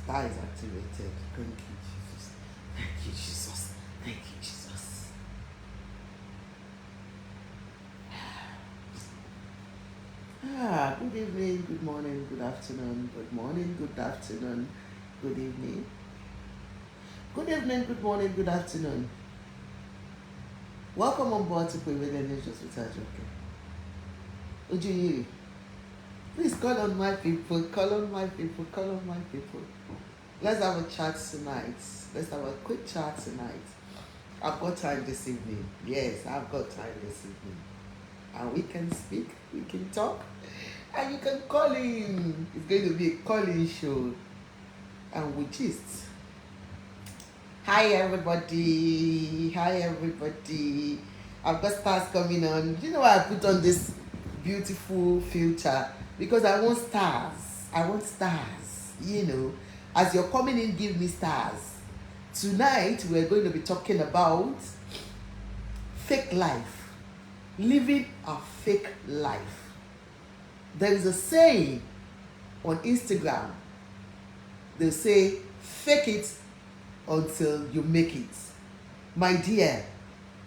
Star is activated. Thank you, Jesus. Thank you, Jesus. Thank you, Jesus. Good evening, good morning, good afternoon, good morning, good afternoon, good evening. Good evening, good morning, good afternoon. Welcome on board to Prevailing Nations with Ajoke. Ujiri, please call on my people, call on my people, call on my people. Let's have a chat tonight. Let's have a quick chat tonight. I've got time this evening. Yes, I've got time this evening. And we can speak, we can talk, and you can call in. It's going to be a call-in show. And we gist. Hi everybody. Hi everybody. I've got stars coming on. Do you know why I put on this beautiful filter? Because I want stars. I want stars. You know, as you're coming in, give me stars. Tonight we're going to be talking about fake life. Living a fake life. There is a saying on Instagram. They say, fake it until you make it. My dear,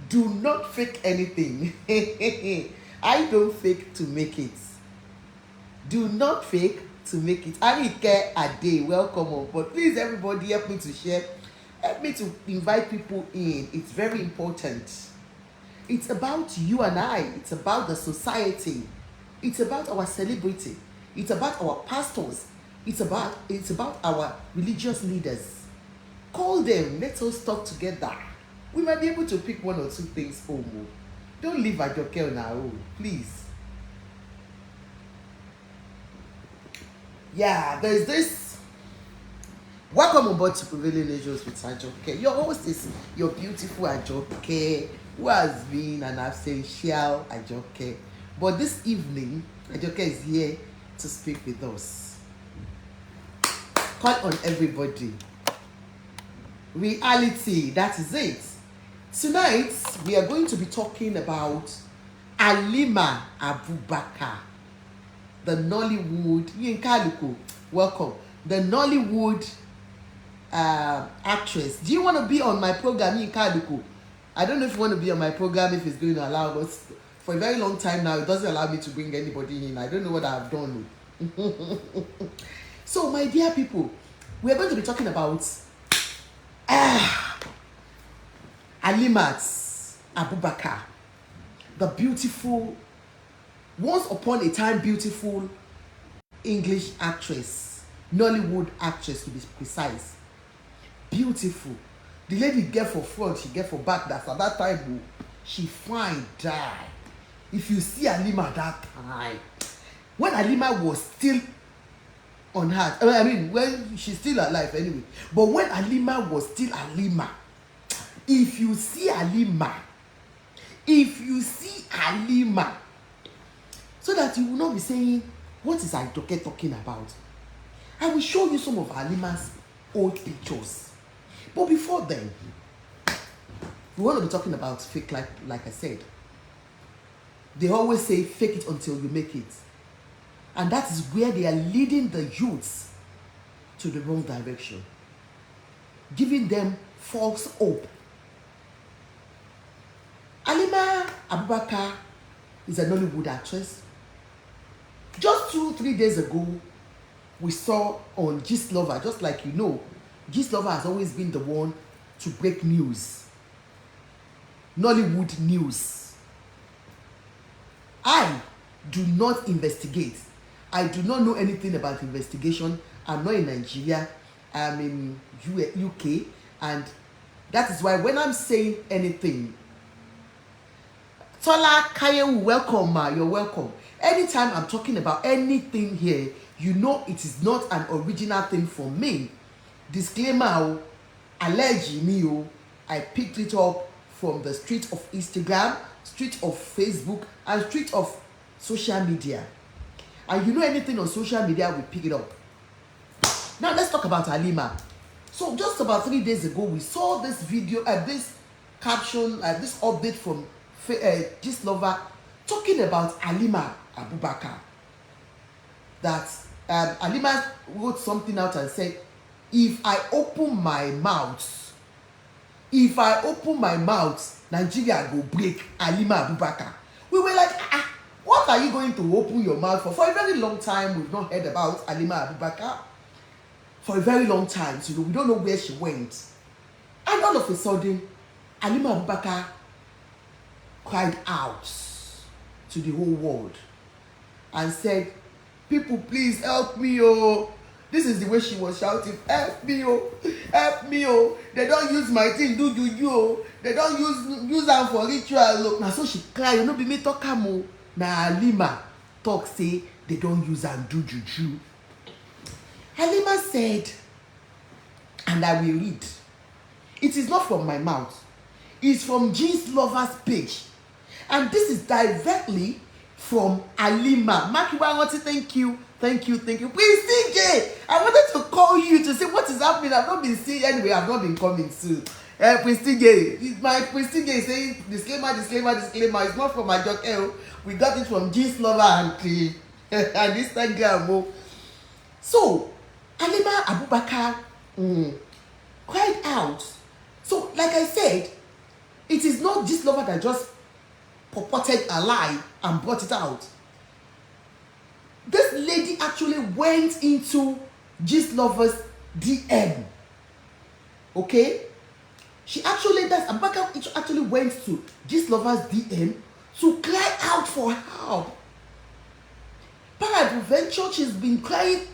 do not fake anything. I don't fake to make it. Do not fake to make it. Arike Ade, welcome on. But please, everybody, help me to share. Help me to invite people in. It's very important. It's about you and I. It's about the society. It's about our celebrity. It's about our pastors. It's about our religious leaders. Call them. Let us talk together. We might be able to pick one or two things home. Don't leave Ajoke on our own, please. Yeah, there's this. Welcome on board to Prevailing Nations with Ajoke. Your host is your beautiful Ajoke, who has been an essential Ajoke. But this evening, Ajoke is here to speak with us. Call on everybody. Reality, that is it. Tonight, we are going to be talking about Halima Abubakar, the Nollywood, Yinka, welcome, the Nollywood actress. Do you want to be on my program, Yinka? I don't know if you want to be on my program, if it's going to allow us. For a very long time now, it doesn't allow me to bring anybody in. I don't know what I've done. So, my dear people, we are going to be talking about Halima Abubakar, the beautiful, once upon a time beautiful English actress, Nollywood actress to be precise. Beautiful. The lady get for front, she get for back. That's at that time, she fine die. If you see Halima that time, when Halima was still on her, I mean, when she's still alive anyway, but when Halima was still Halima, if you see Halima, so that you will not be saying, what is Ajoke talking about? I will show you some of Halima's old pictures. But before then, we want to be talking about fake life, like I said. They always say, fake it until you make it. And that is where they are leading the youths to the wrong direction. Giving them false hope. Halima Abubakar is a Nollywood actress. Just 2-3 days ago, we saw on Gist Lover, just like you know, Gist Lover has always been the one to break news. Nollywood news. I do not investigate. I do not know anything about investigation. I'm not in Nigeria. I'm in UK. And that is why when I'm saying anything, Tola Kayewu, welcome, ma. You're welcome. Anytime I'm talking about anything here, you know it is not an original thing for me. Disclaimer, allergy me, I picked it up from the street of Instagram, street of Facebook, and street of social media. And you know anything on social media, we pick it up. Now let's talk about Halima. So just about 3 days ago, we saw this video, this caption, this update from Gist Lover talking about Halima Abubakar. That Halima wrote something out and said, if I open my mouth, Nigeria go break. Halima Abubakar. We were like, what are you going to open your mouth for? For a very long time, we've not heard about Halima Abubakar. For a very long time, so we don't know where she went. And all of a sudden, Halima Abubakar cried out to the whole world and said, people, please help me, oh. This is the way she was shouting, help me, oh, help me, oh. They don't use my thing, do juju, oh. They don't use them for ritual, look. Now so she cry, you know, be me talk mo. Now Halima talk say they don't use them, do juju. Halima said, and I will read. It is not from my mouth. It's from Jeans Lovers page. And this is directly from Halima. Mark, I want to thank you. Thank you. Please, CJ, I wanted to call you to say what is happening. I've not been seeing anyway. I've not been coming soon. Please, CJ, my Please, CJ is saying disclaimer. It's not from my joke. We got it from Jeans Lover and Instagram. So, Halima Abubakar cried out. So, like I said, it is not Jeans Lover that just purported a lie and brought it out. This lady actually went into Jeans Lover's DM. Okay? Abubakar actually went to Jeans Lover's DM to cry out for help. Peradventure, she's been crying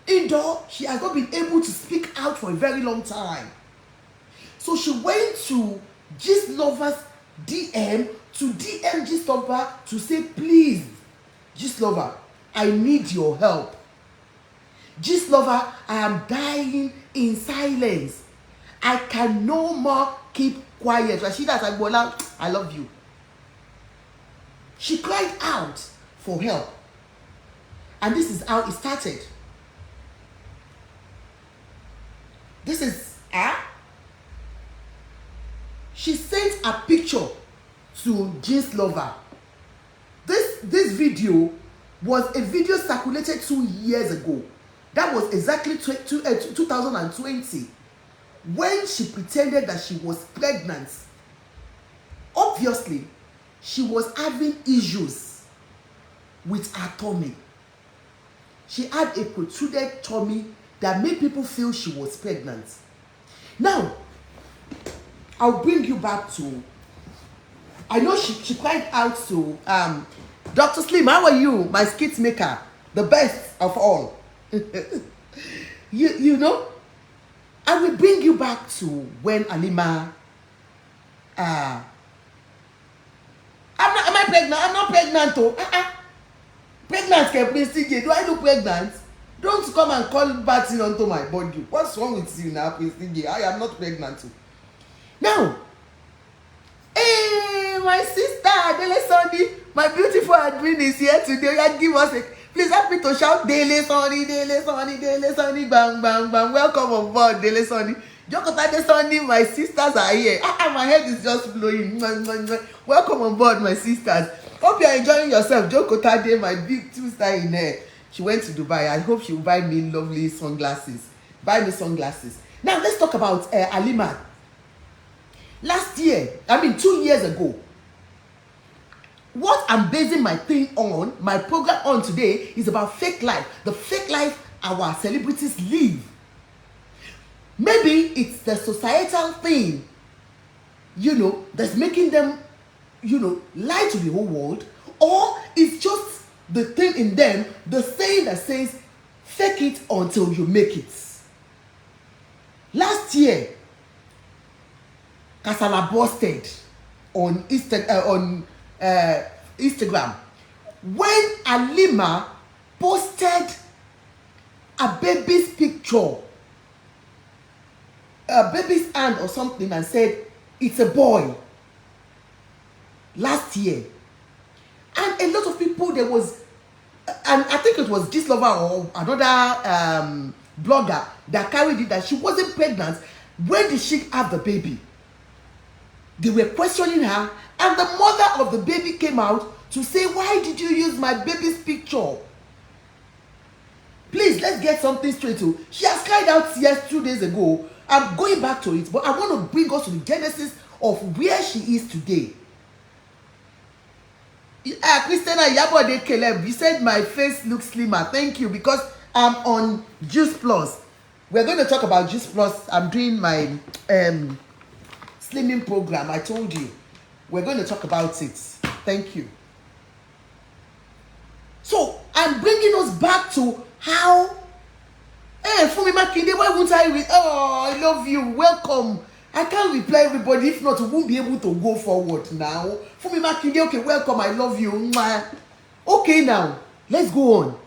indoor. She has not been able to speak out for a very long time. So she went to Jeans Lover's DM to DM Jeans Lover to say, please, Jeans Lover, I need your help. Jeans Lover, I am dying in silence. I can no more keep quiet. Rashida Agbola, I love you. She cried out for help. And this is how it started. This is she sent a picture to Jeans Lover. This video was a video circulated 2 years ago. That was exactly 2020, when she pretended that she was pregnant. Obviously, she was having issues with her tummy. She had a protruded tummy that made people feel she was pregnant. Now, I'll bring you back to, I know she cried out to Dr. Slim, how are you? My skit maker, the best of all. you know, I will bring you back to when Halima, am I pregnant? I'm not pregnant, oh. Pregnant, can please CJ? Do I look pregnant? Don't come and call batting onto my body. What's wrong with you now, please CJ? I am not pregnant, oh. Now, hey, my sister Dele Sunday, my beautiful admin is here today. Give us a, please help me to shout Dele Sunday, Dele Sunday, Dele Sunday, bang, bang, bang. Welcome on board, Dele Sunday. Jokota De Sunday, my sisters are here. My head is just blowing. Welcome on board, my sisters. Hope you are enjoying yourself. Jokota De, my big sister in there. She went to Dubai. I hope she will buy me lovely sunglasses. Buy me sunglasses. Now let's talk about Halima. Last year, 2 years ago, what I'm basing my thing on, my program on today, is about fake life. The fake life our celebrities live. Maybe it's the societal thing, that's making them, lie to the whole world, or it's just the thing in them, the saying that says, fake it until you make it. Last year, Kasala busted on Instagram when Halima posted a baby's picture, a baby's hand or something, and said it's a boy. Last year, and a lot of people, there was, and I think it was Jeans Lover or another blogger that carried it, that she wasn't pregnant. When did she have the baby? They were questioning her, and the mother of the baby came out to say, why did you use my baby's picture? Please, let's get something straight. She has cried out tears 2 days ago. I'm going back to it, but I want to bring us to the genesis of where she is today. Christina Yabode Caleb, you said my face looks slimmer. Thank you, because I'm on Juice Plus. We're going to talk about Juice Plus. I'm doing my slimming program. I told you. We're going to talk about it. Thank you. So, I'm bringing us back to how, Fumi Makinde, why won't I read? Oh, I love you. Welcome. I can't reply everybody. If not, we won't be able to go forward now. Fumi Makinde, okay, welcome. I love you. Mwah. Okay, now, let's go on.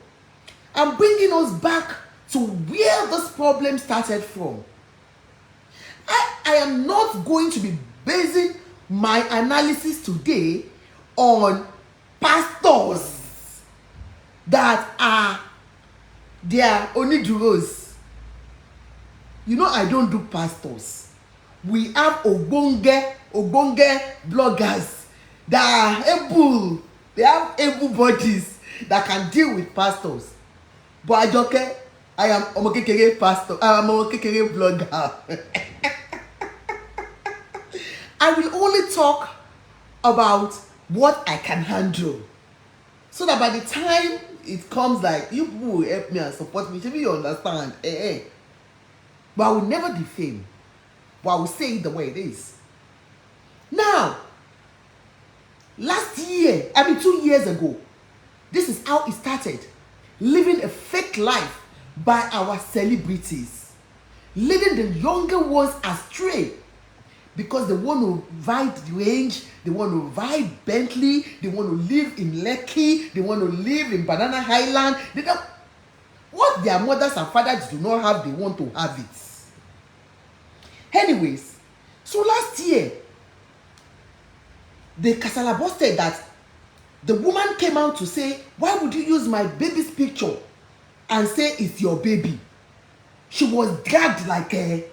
I'm bringing us back to where this problem started from. I am not going to be basing my analysis today on pastors that are their oniduros. You know, I don't do pastors. We have ogbonge bloggers that are able, they have able bodies that can deal with pastors. But Ajoke, I am omokekere pastor, I am omokekere blogger. I will only talk about what I can handle, so that by the time it comes, like, you people will help me and support me, maybe you understand. But I will never defame, but I will say it the way it is. Now, last year, 2 years ago, this is how it started. Living a fake life by our celebrities, leading the younger ones astray, because they want to ride the range, they want to ride Bentley, they want to live in Lekki, they want to live in Banana Island. They don't, what their mothers and fathers do not have, they want to have it. Anyways, so last year, the Kasala busted that the woman came out to say, why would you use my baby's picture and say it's your baby? She was dragged like a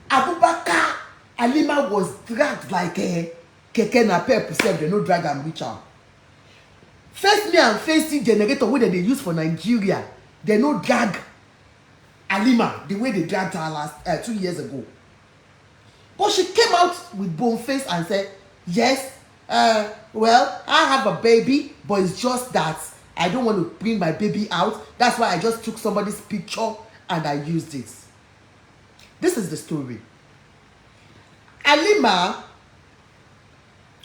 Abubakar. Halima was dragged like a keke na pep self. They no drag and reach out. Face me and facing generator wey they use for Nigeria, they no drag Halima the way they dragged her last 2 years ago. But she came out with bone face and said, yes, well, I have a baby, but it's just that I don't want to bring my baby out. That's why I just took somebody's picture and I used it. This is the story. Halima,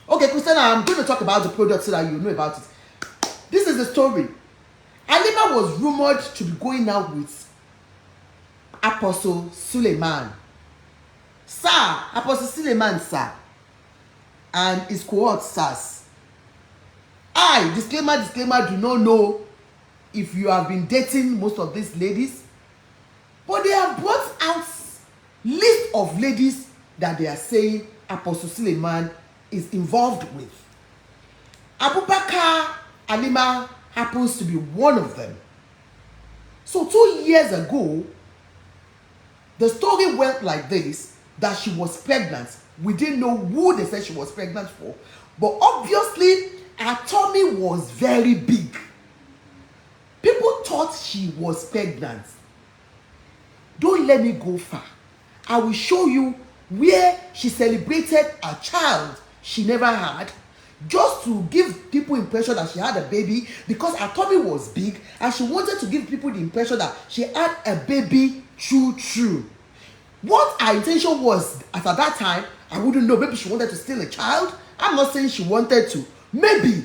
okay, Christina, I'm going to talk about the product so that you know about it. This is the story. Halima was rumored to be going out with Apostle Suleiman. Sir, Apostle Suleiman, sir, and his cohort, sirs. I, disclaimer, do not know if you have been dating most of these ladies, but they have brought out list of ladies that they are saying Apostle Suleiman is involved with. Abubakar Halima happens to be one of them. So 2 years ago, the story went like this, that she was pregnant. We didn't know who they said she was pregnant for, but obviously her tummy was very big. People thought she was pregnant. Don't let me go far. I will show you where she celebrated a child she never had, just to give people impression that she had a baby, because her tummy was big and she wanted to give people the impression that she had a baby true. What her intention was at that time, I wouldn't know. Maybe she wanted to steal a child. I'm not saying she wanted to. Maybe.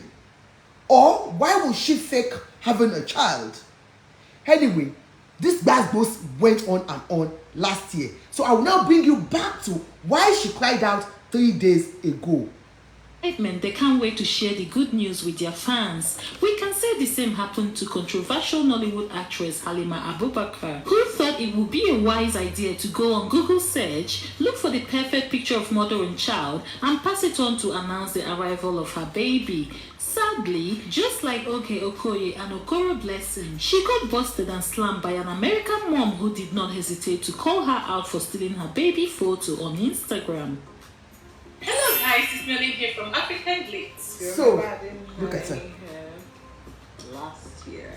Or why would she fake having a child? Anyway, this bad goes went on and on last year. So I will now bring you back to why she cried out 3 days ago. They can't wait to share the good news with their fans. We can say the same happened to controversial Nollywood actress Halima Abubakar, who thought it would be a wise idea to go on Google search, look for the perfect picture of mother and child, and pass it on to announce the arrival of her baby. Sadly, just like Oge Okoye and Okoro Blessing, she got busted and slammed by an American mom who did not hesitate to call her out for stealing her baby photo on Instagram. Hello guys, it's Melly here from African Glitz. So, look at her. Last year.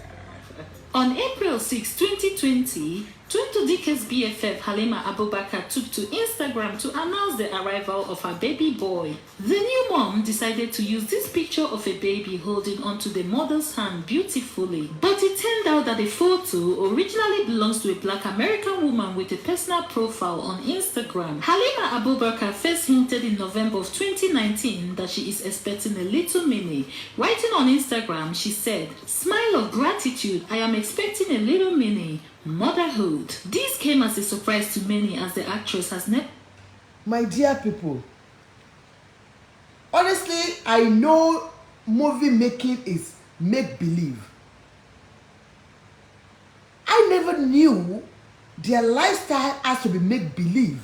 On April 6, 2020, 20 Decades BFF Halima Abubakar took to Instagram to announce the arrival of her baby boy. The new mom decided to use this picture of a baby holding onto the mother's hand beautifully. But it turned out that the photo originally belongs to a Black American woman with a personal profile on Instagram. Halima Abubakar first hinted in November of 2019 that she is expecting a little mini. Writing on Instagram, she said, "Smile of gratitude, I am expecting a little mini. Motherhood." This came as a surprise to many as the actress has never... My dear people, honestly, I know movie making is make-believe. I never knew their lifestyle has to be make-believe.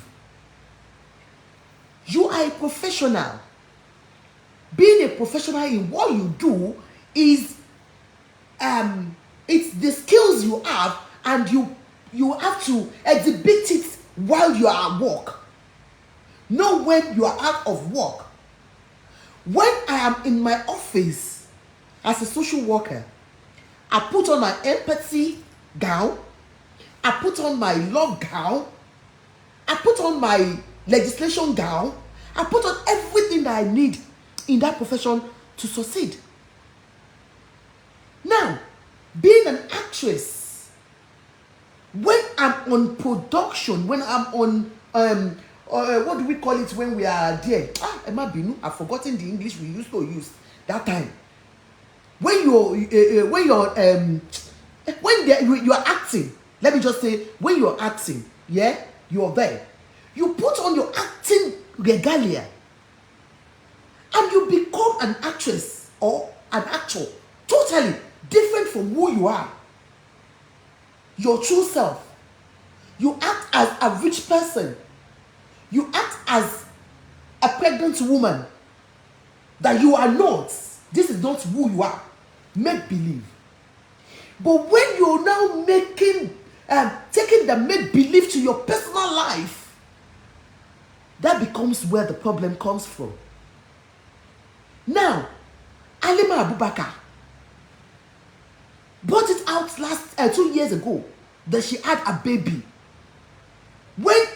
You are a professional. Being a professional in what you do is it's the skills you have, and you have to exhibit it while you are at work, not when you are out of work. When I am in my office as a social worker, I put on my empathy gown, I put on my love gown, I put on my legislation gown, I put on everything that I need in that profession to succeed. Now, being an actress, when I'm on production, when I'm on what do we call it when we are there? Emma Binu, I've forgotten the English we used to use that time. When you are acting, let me just say, when you're acting, yeah, you're there. You put on your acting regalia, and you become an actress or an actor totally different from who you are. Your true self. You act as a rich person. You act as a pregnant woman that you are not. This is not who you are. Make believe. But when you're now taking the make believe to your personal life, that becomes where the problem comes from. Now, Halima Abubakar brought it out 2 years ago that she had a baby. When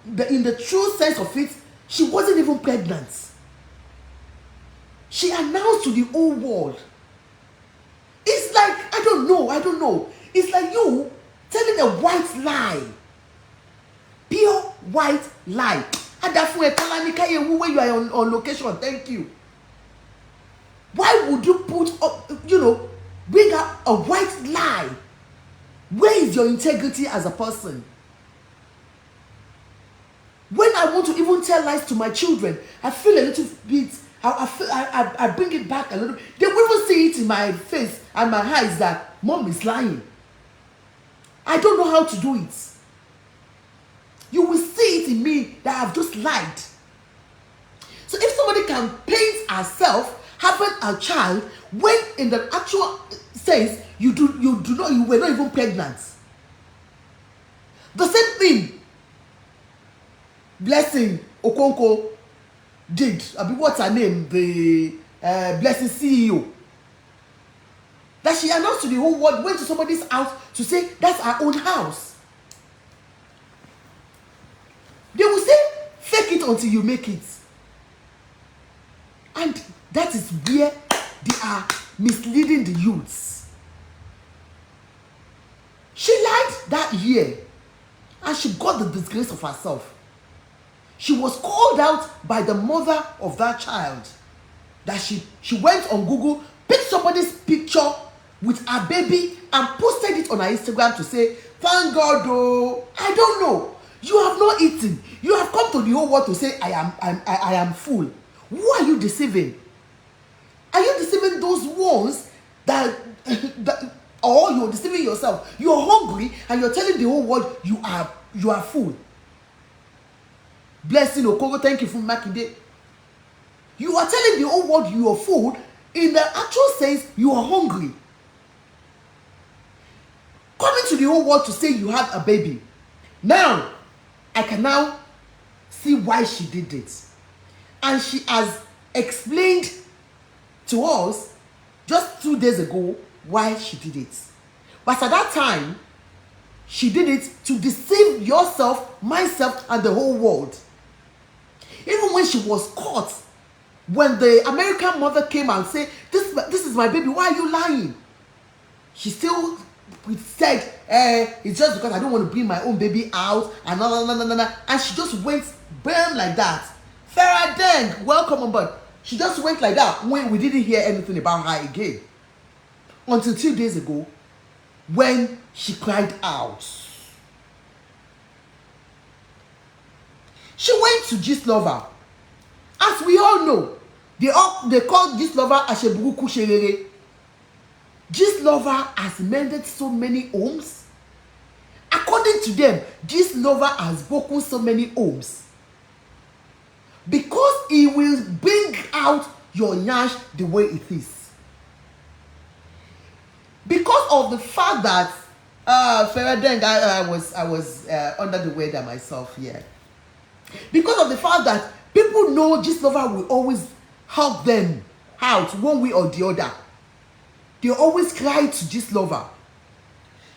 in the true sense of it, she wasn't even pregnant. She announced to the whole world. It's like, I don't know. It's like you telling a white lie. Pure white lie. And that's where you are on location. Thank you. Why would you put up, bring up a white lie? Where is your integrity as a person? When I want to even tell lies to my children, I feel a little bit, I bring it back a little. They will even see it in my face and my eyes that mom is lying. I don't know how to do it. You will see it in me that I've just lied. So if somebody can paint herself having a child when in the actual sense you were not even pregnant. The same thing Blessing Okonkwo did. What's her name? The Blessing CEO. That she announced to the whole world, went to somebody's house to say that's our own house. They will say, fake it until you make it. And that is where they are misleading the youths. She lied that year and she got the disgrace of herself. She was called out by the mother of that child that she went on Google, picked somebody's picture with her baby and posted it on her Instagram to say, thank God, oh, I don't know. You have not eaten. You have come to the whole world to say, I am full. Who are you deceiving? Are you deceiving those ones that or you're deceiving yourself? You're hungry and you're telling the whole world you are full. Blessing Okogo, thank you for marking it. You are telling the whole world you are full. In the actual sense, you are hungry. Coming to the whole world to say you had a baby. Now, I can now see why she did it. And she has explained to us just 2 days ago why she did it. But at that time, she did it to deceive yourself, myself, and the whole world. Even when she was caught, when the American mother came and said, this is my baby, why are you lying? She still said, it's just because I don't want to bring my own baby out, and and she just went bam like that. Farah Deng, welcome on board. She just went like that when we didn't hear anything about her again. Until 2 days ago, when she cried out. She went to Gistlover. As we all know, they call Gistlover Asheburuku Sherere. Gistlover has mended so many homes. According to them, Gistlover has broken so many homes. Because he will bring out your nyash the way it is. Because of the fact that Farah Deng, I was under the weather myself here. Because of the fact that people know Gistlover will always help them out one way or the other. They always cry to Gistlover.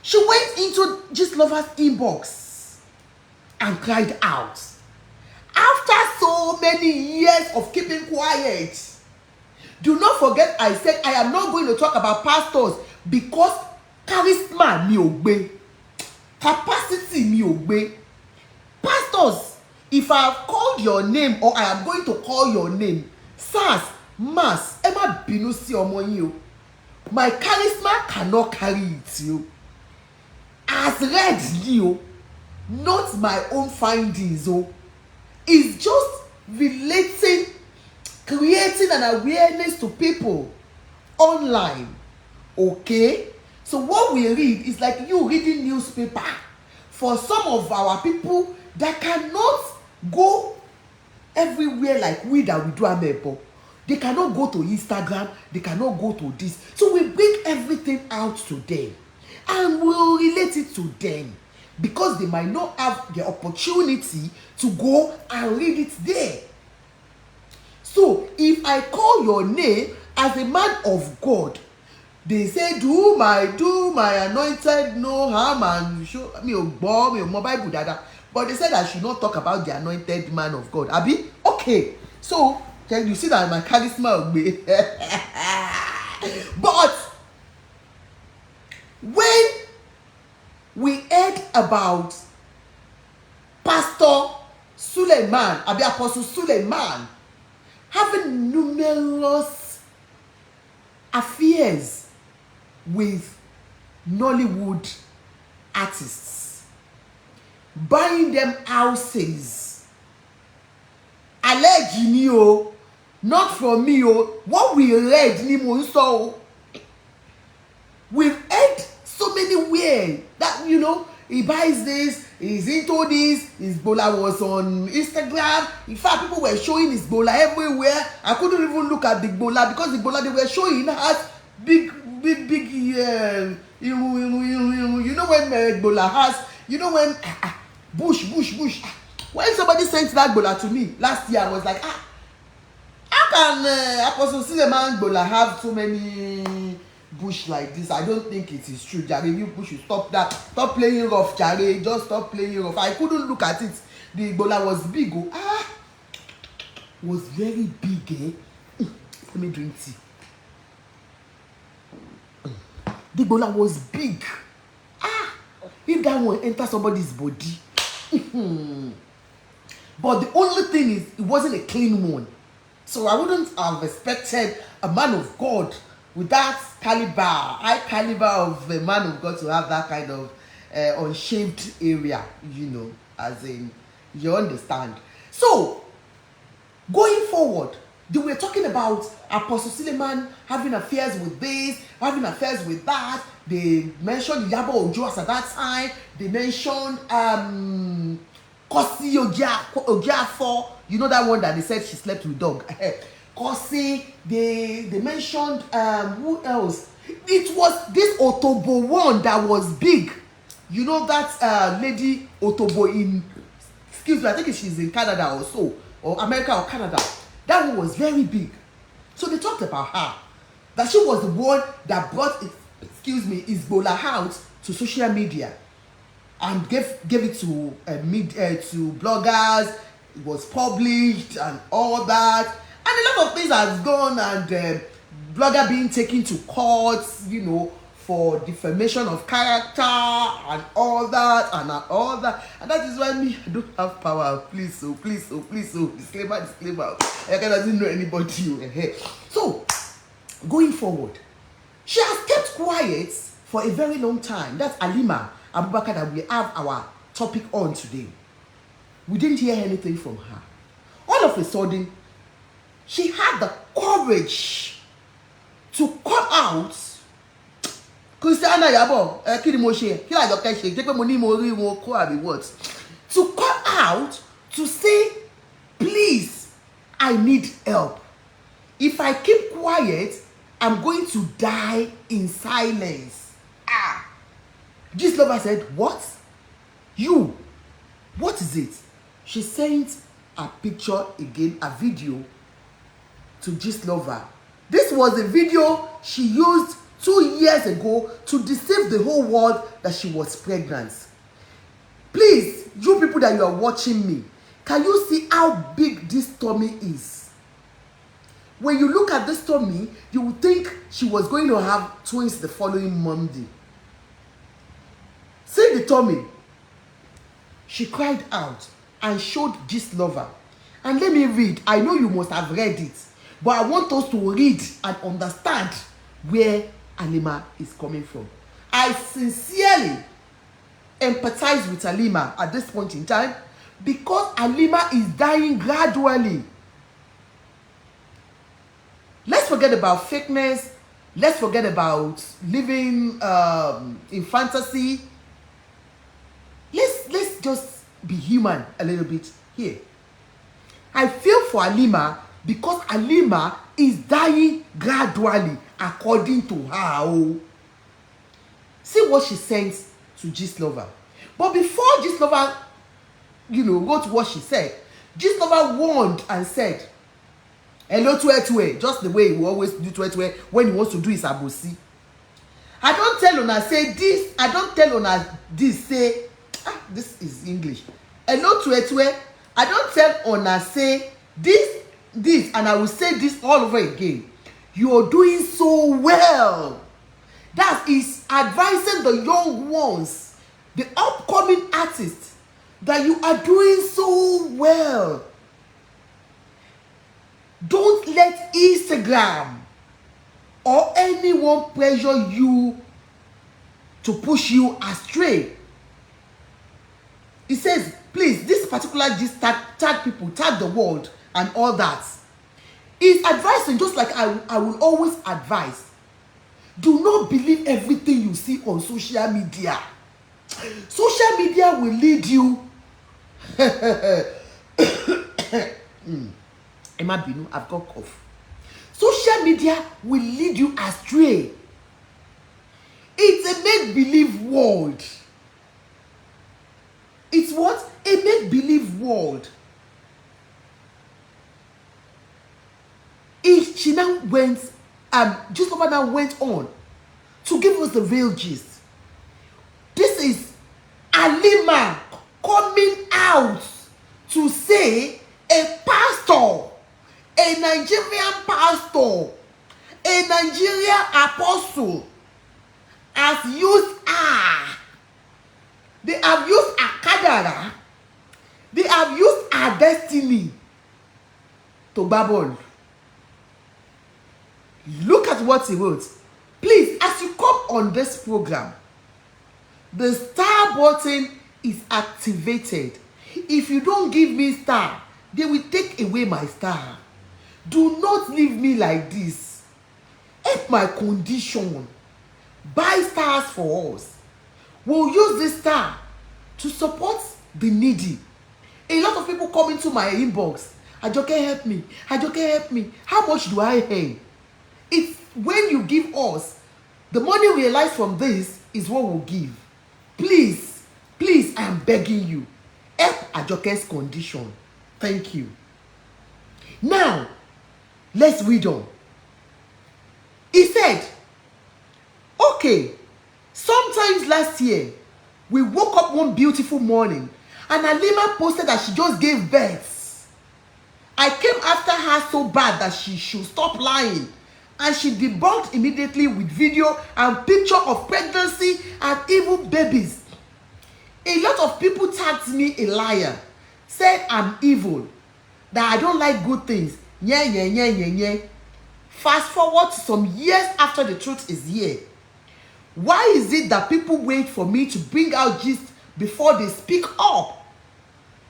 She went into Gistlover's inbox and cried out. After so many years of keeping quiet, do not forget I said I am not going to talk about pastors because charisma mi ò gbé, capacity mi ò gbé. Pastors, if I have called your name or I am going to call your name, sirs, mas, ẹ má bínú sí ọmọ yín o. My charisma cannot carry it o. As read you, not my own findings o. It's just relating, creating an awareness to people online. Okay? So what we read is like you reading newspaper. For some of our people that cannot go everywhere like we that we do Amebo. They cannot go to Instagram. They cannot go to this. So we bring everything out to them. And we'll relate it to them. Because they might not have the opportunity to go and read it there. So, if I call your name as a man of God, they say, do my anointed no harm and show me a Bible dada. But they said I should not talk about the anointed man of God. Abi? Okay. So, can you see that my charisma of me? But when we heard about Pastor Suleiman, Apostle Suleiman, having numerous affairs with Nollywood artists, buying them houses. Alleged ni o, not from me o. What we read ni mo nso. We've heard so many ways that, you know, he buys this, he's into this, his bola was on Instagram. In fact, people were showing his bola everywhere. I couldn't even look at the bola because the bola they were showing has big, you know when bola has, you know when bush. When somebody sent that bola to me last year, I was like, how can Apostle Suleiman bola have so many bush like this? I don't think it is true. Jare, you push, you stop that. Stop playing rough, Jare. Just stop playing rough. I couldn't look at it. The bola was big. Was very big. Let me drink tea. The bola was big. If that one enter somebody's body. But the only thing is, it wasn't a clean one. So I wouldn't have expected a man of God with that caliber, high caliber of a man of God to have that kind of unshaved area, you know, as in, you understand. So, going forward, they were talking about Apostle Suleiman having affairs with this, having affairs with that. They mentioned Yabo Ojo at that time. They mentioned Kosi Ogiafo, you know that one that they said she slept with dog. Kosi, they mentioned who else? It was this Otobo one that was big. You know that lady Otobo in, excuse me, I think she's in Canada or so, or America or Canada. That one was very big. So they talked about her, that she was the one that brought it. Hezbollah out to social media and gave it to to bloggers. It was published and all that, and a lot of things has gone, and blogger being taken to court, for defamation of character and all that, and that is why me, I don't have power. Please, disclaimer. I doesn't know anybody. So going forward, she has kept quiet for a very long time. That's Halima Abubakar that we have our topic on today. We didn't hear anything from her. All of a sudden, she had the courage to come out. Christiana Yabo, to come out to say, please, I need help. If I keep quiet, I'm going to die in silence. This lover said, what? You? What is it? She sent a picture again, a video to this lover. This was a video she used 2 years ago to deceive the whole world that she was pregnant. Please, you people that you are watching me, can you see how big this tummy is? When you look at this tummy, you would think she was going to have twins the following Monday. See the tummy. She cried out and showed this lover. And let me read. I know you must have read it, but I want us to read and understand where Halima is coming from. I sincerely empathize with Halima at this point in time because Halima is dying gradually. Let's forget about fakeness. Let's forget about living in fantasy. Let's just be human a little bit here. I feel for Halima because Halima is dying gradually according to her. See what she sends to Gistlover. But before Gistlover, wrote what she said, Gistlover warned and said, hello, Tuetue, just the way he will always do Tuetue when he wants to do his abosi. I don't tell Ona say this, I don't tell Ona this, say, this is English. Hello, Tuetue, I don't tell Ona say this, and I will say this all over again. You are doing so well. That is advising the young ones, the upcoming artists, that you are doing so well. Don't let Instagram or anyone pressure you to push you astray. It says, please, this particular just tag people, tag the world and all that. Is advising, just like I will always advise. Do not believe everything you see on social media. Social media will lead you. Emma Binu, I've got cough. Social media will lead you astray. It's a make-believe world. It's what? A make-believe world. She now went, Gistlover now went on to give us the real gist. This is Halima coming out to say a pastor, a Nigerian pastor, a Nigerian apostle has used her. They have used her kadara. They have used her destiny to babble. Look at what he wrote. Please, as you come on this program, the star button is activated. If you don't give me star, they will take away my star. Do not leave me like this. Help my condition. Buy stars for us. We'll use this star to support the needy. A lot of people come into my inbox. Ajoke, help me. Ajoke, help me. How much do I earn? It's when you give us, the money we realize from this is what we'll give. Please, please, I am begging you. Help Ajoke's condition. Thank you. Now, let's read on. He said, okay, last year, we woke up one beautiful morning and Halima posted that she just gave birth. I came after her so bad that she should stop lying, and she debunked immediately with video and picture of pregnancy and even babies. A lot of people tagged me a liar, said I'm evil, that I don't like good things. Yeah. Fast forward to some years after the truth is here. Why is it that people wait for me to bring out gist before they speak up?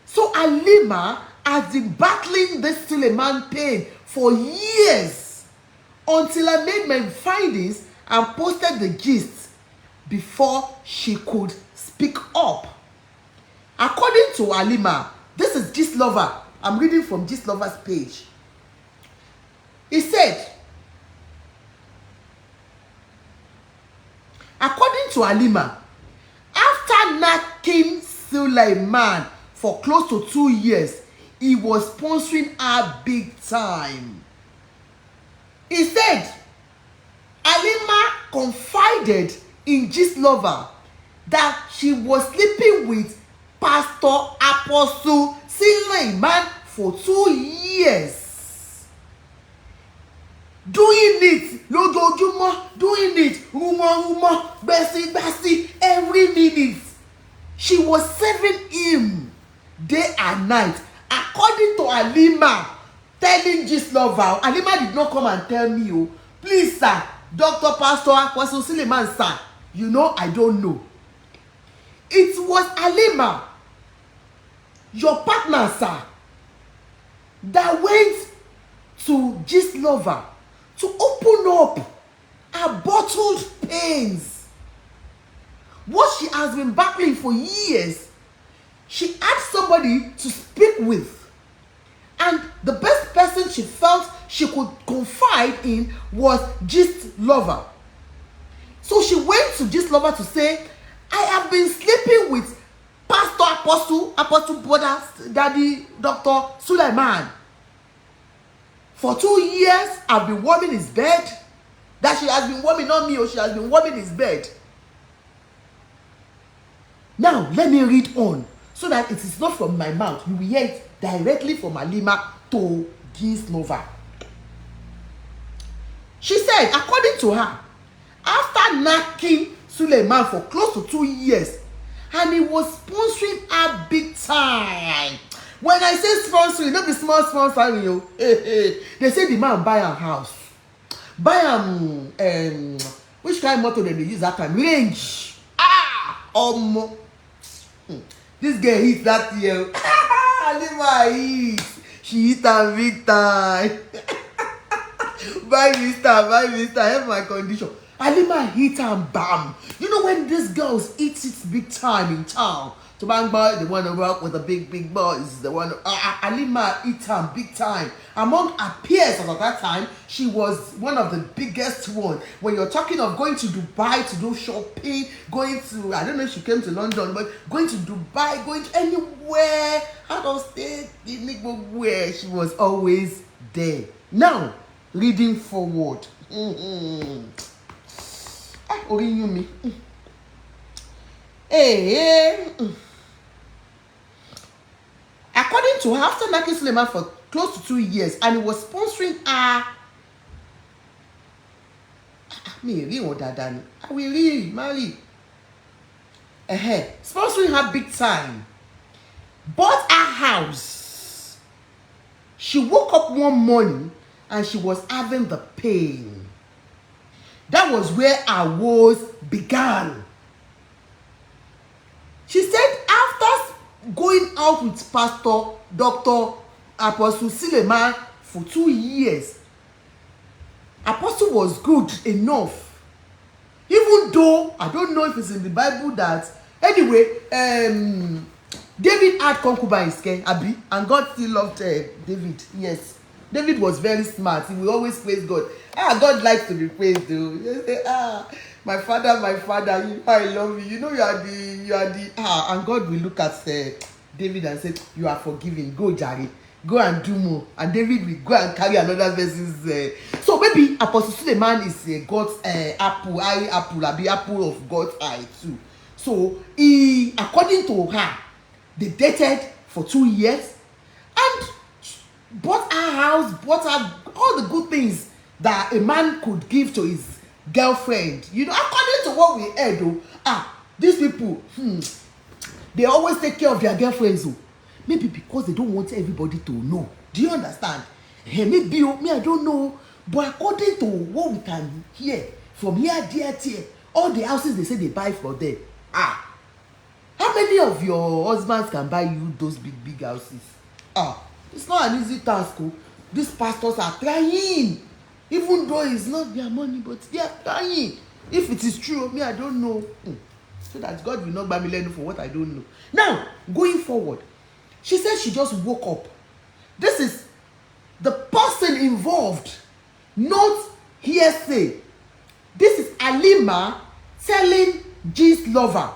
So Halima has been battling this Suleiman pain for years until I made my findings and posted the gist before she could speak up. According to Halima, this is Gist Lover. I'm reading from Gist Lover's page. He said, according to Halima, after knocking Suleiman for close to 2 years, he was sponsoring her big time. He said, Halima confided in Gist Lover that she was sleeping with Pastor Apostle Suleiman for 2 years. Doing it, lójoojúmọ́, doing it, rumor, gbesi, every minute. She was serving him day and night. According to Halima, telling Gist Lover, Halima did not come and tell me, oh, please sir, Dr. Pastor Apostle Suleiman sir, you know I don't know. It was Halima, your partner sir, that went to Gist Lover to open up her bottled pains. What she has been battling for years, she had somebody to speak with. And the best person she felt she could confide in was Gist Lover. So she went to Gist Lover to say, I have been sleeping with Pastor Apostle Brother Daddy Dr. Suleiman. For 2 years, I've been warming his bed. That she has been warming, not me, or she has been warming his bed. Now, let me read on, so that it is not from my mouth. You will hear it directly from Halima to Gist Lover. She said, according to her, after knocking Suleiman for close to 2 years, and he was sponsoring her big time. When I say sponsoring, not be small sponsoring, you. They say the man buy a house, buy which kind of motor they use that time? Range. This girl hit that year. Halima hit. She hit her big time. Buy mister, help my condition. Halima hit and bam. You know when these girls eat it big time in town, to bang boy, they want to work with the big boys. They want to, Halima hit her big time. Among her peers at that time, she was one of the biggest one. When you're talking of going to Dubai to do shopping, going to, I don't know if she came to London, but going to Dubai, going to anywhere, out of state, where she was always there. Now, reading forward. According to her, after knocking Suleiman for close to 2 years, and he was sponsoring her. Sponsoring her big time. Bought her house. She woke up one morning and she was having the pain. That was where her woes began. She said after going out with Pastor Dr. Apostle Suleiman for 2 years, Apostle was good enough. Even though, I don't know if it's in the Bible that, anyway, David had concubines, Abi, and God still loved David. Yes. David was very smart. He will always praise God. God likes to be praised, though. My father, you know I love you. You know you are the. And God will look at David and say, you are forgiven. Go, Jari. Go and do more. And David will go and carry another verses. So maybe Apostle Suleiman is God's apple of God's eye too. So he, according to her, they dated for 2 years and bought her house, bought her all the good things that a man could give to his girlfriend. You know, according to what we heard, these people, they always take care of their girlfriends. Maybe because they don't want everybody to know. Do you understand? Maybe me, I don't know. But according to what we can hear from here, there, all the houses they say they buy for them. How many of your husbands can buy you those big houses? It's not an easy task. These pastors are trying. Even though it's not their money, but they are trying. If it is true, me, I don't know. So that God will not buy me learning for what I don't know. Now, going forward, she said she just woke up. This is the person involved, not hearsay. This is Halima telling G's lover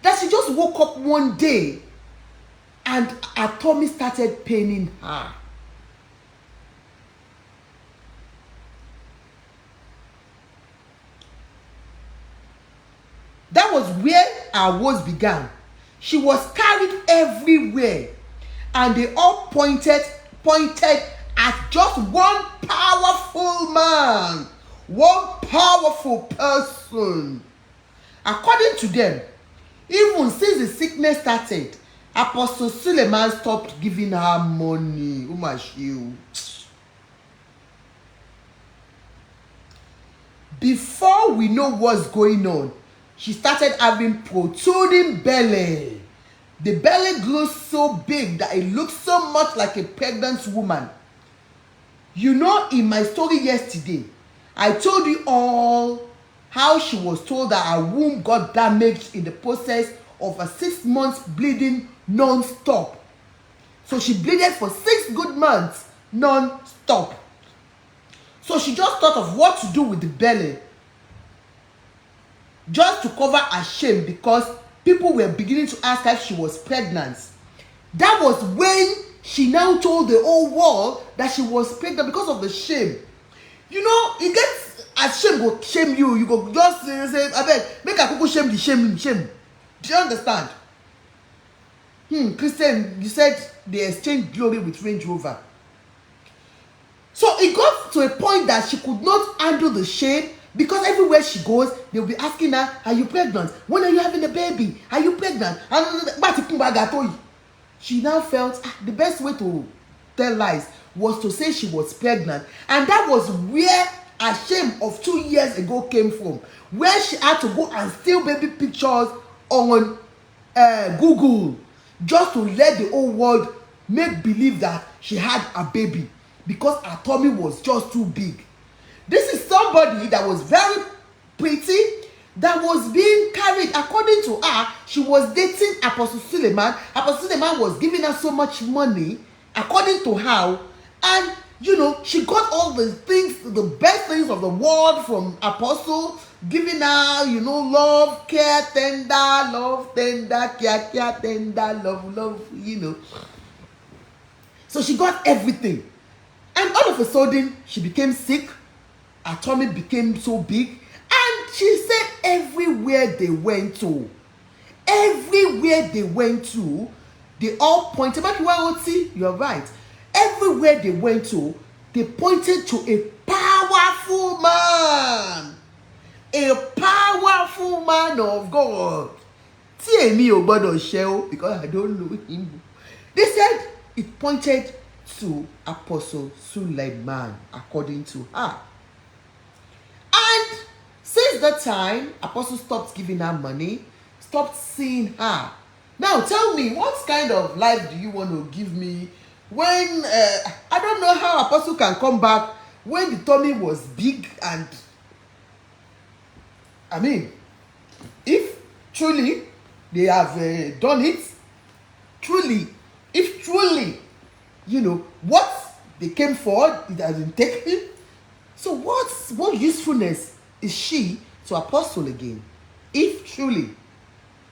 that she just woke up one day and her tummy started paining her. That was where her woes began. She was carried everywhere, and they all pointed at just one powerful man, one powerful person. According to them, even since the sickness started, Apostle Suleiman stopped giving her money. Before we know what's going on, she started having protruding belly. The belly grew so big that it looked so much like a pregnant woman. You know, in my story yesterday, I told you all how she was told that her womb got damaged in the process of a 6 months bleeding non-stop. So she bleeded for 6 good months non-stop. So she just thought of what to do with the belly, just to cover her shame, because people were beginning to ask her if she was pregnant. That was when she now told the whole world that she was pregnant because of the shame. You know, it gets as shame go shame you. You go just say, abeg, make a kuku shame the shame. Do you understand? Christian, you said they exchanged glory with Range Rover. So it got to a point that she could not handle the shame, because everywhere she goes, they'll be asking her, are you pregnant? When are you having a baby? Are you pregnant? She now felt the best way to tell lies was to say she was pregnant. And that was where her shame of 2 years ago came from, where she had to go and steal baby pictures on Google just to let the whole world make believe that she had a baby, because her tummy was just too big. This is somebody that was very pretty, that was being carried. According to her, she was dating Apostle Suleiman. Apostle Suleiman was giving her so much money, according to her. And, you know, she got all the things, the best things of the world from Apostle, giving her, you know, love, care, tender, care, tender, love, you know. So she got everything. And all of a sudden, she became sick. Her tummy became so big. And she said everywhere they went to, they all pointed. You're right. Everywhere they went to, they pointed to a powerful man. A powerful man of God. Because I don't know him. They said it pointed to Apostle Suleiman, according to her. And since that time, Apostle stopped giving her money, stopped seeing her. Now tell me, what kind of life do you want to give me when I don't know how Apostle can come back when the tummy was big? And I mean, if truly they have done it, if truly, you know, what they came for, it has been taken. So what usefulness is she to Apostle again? If truly,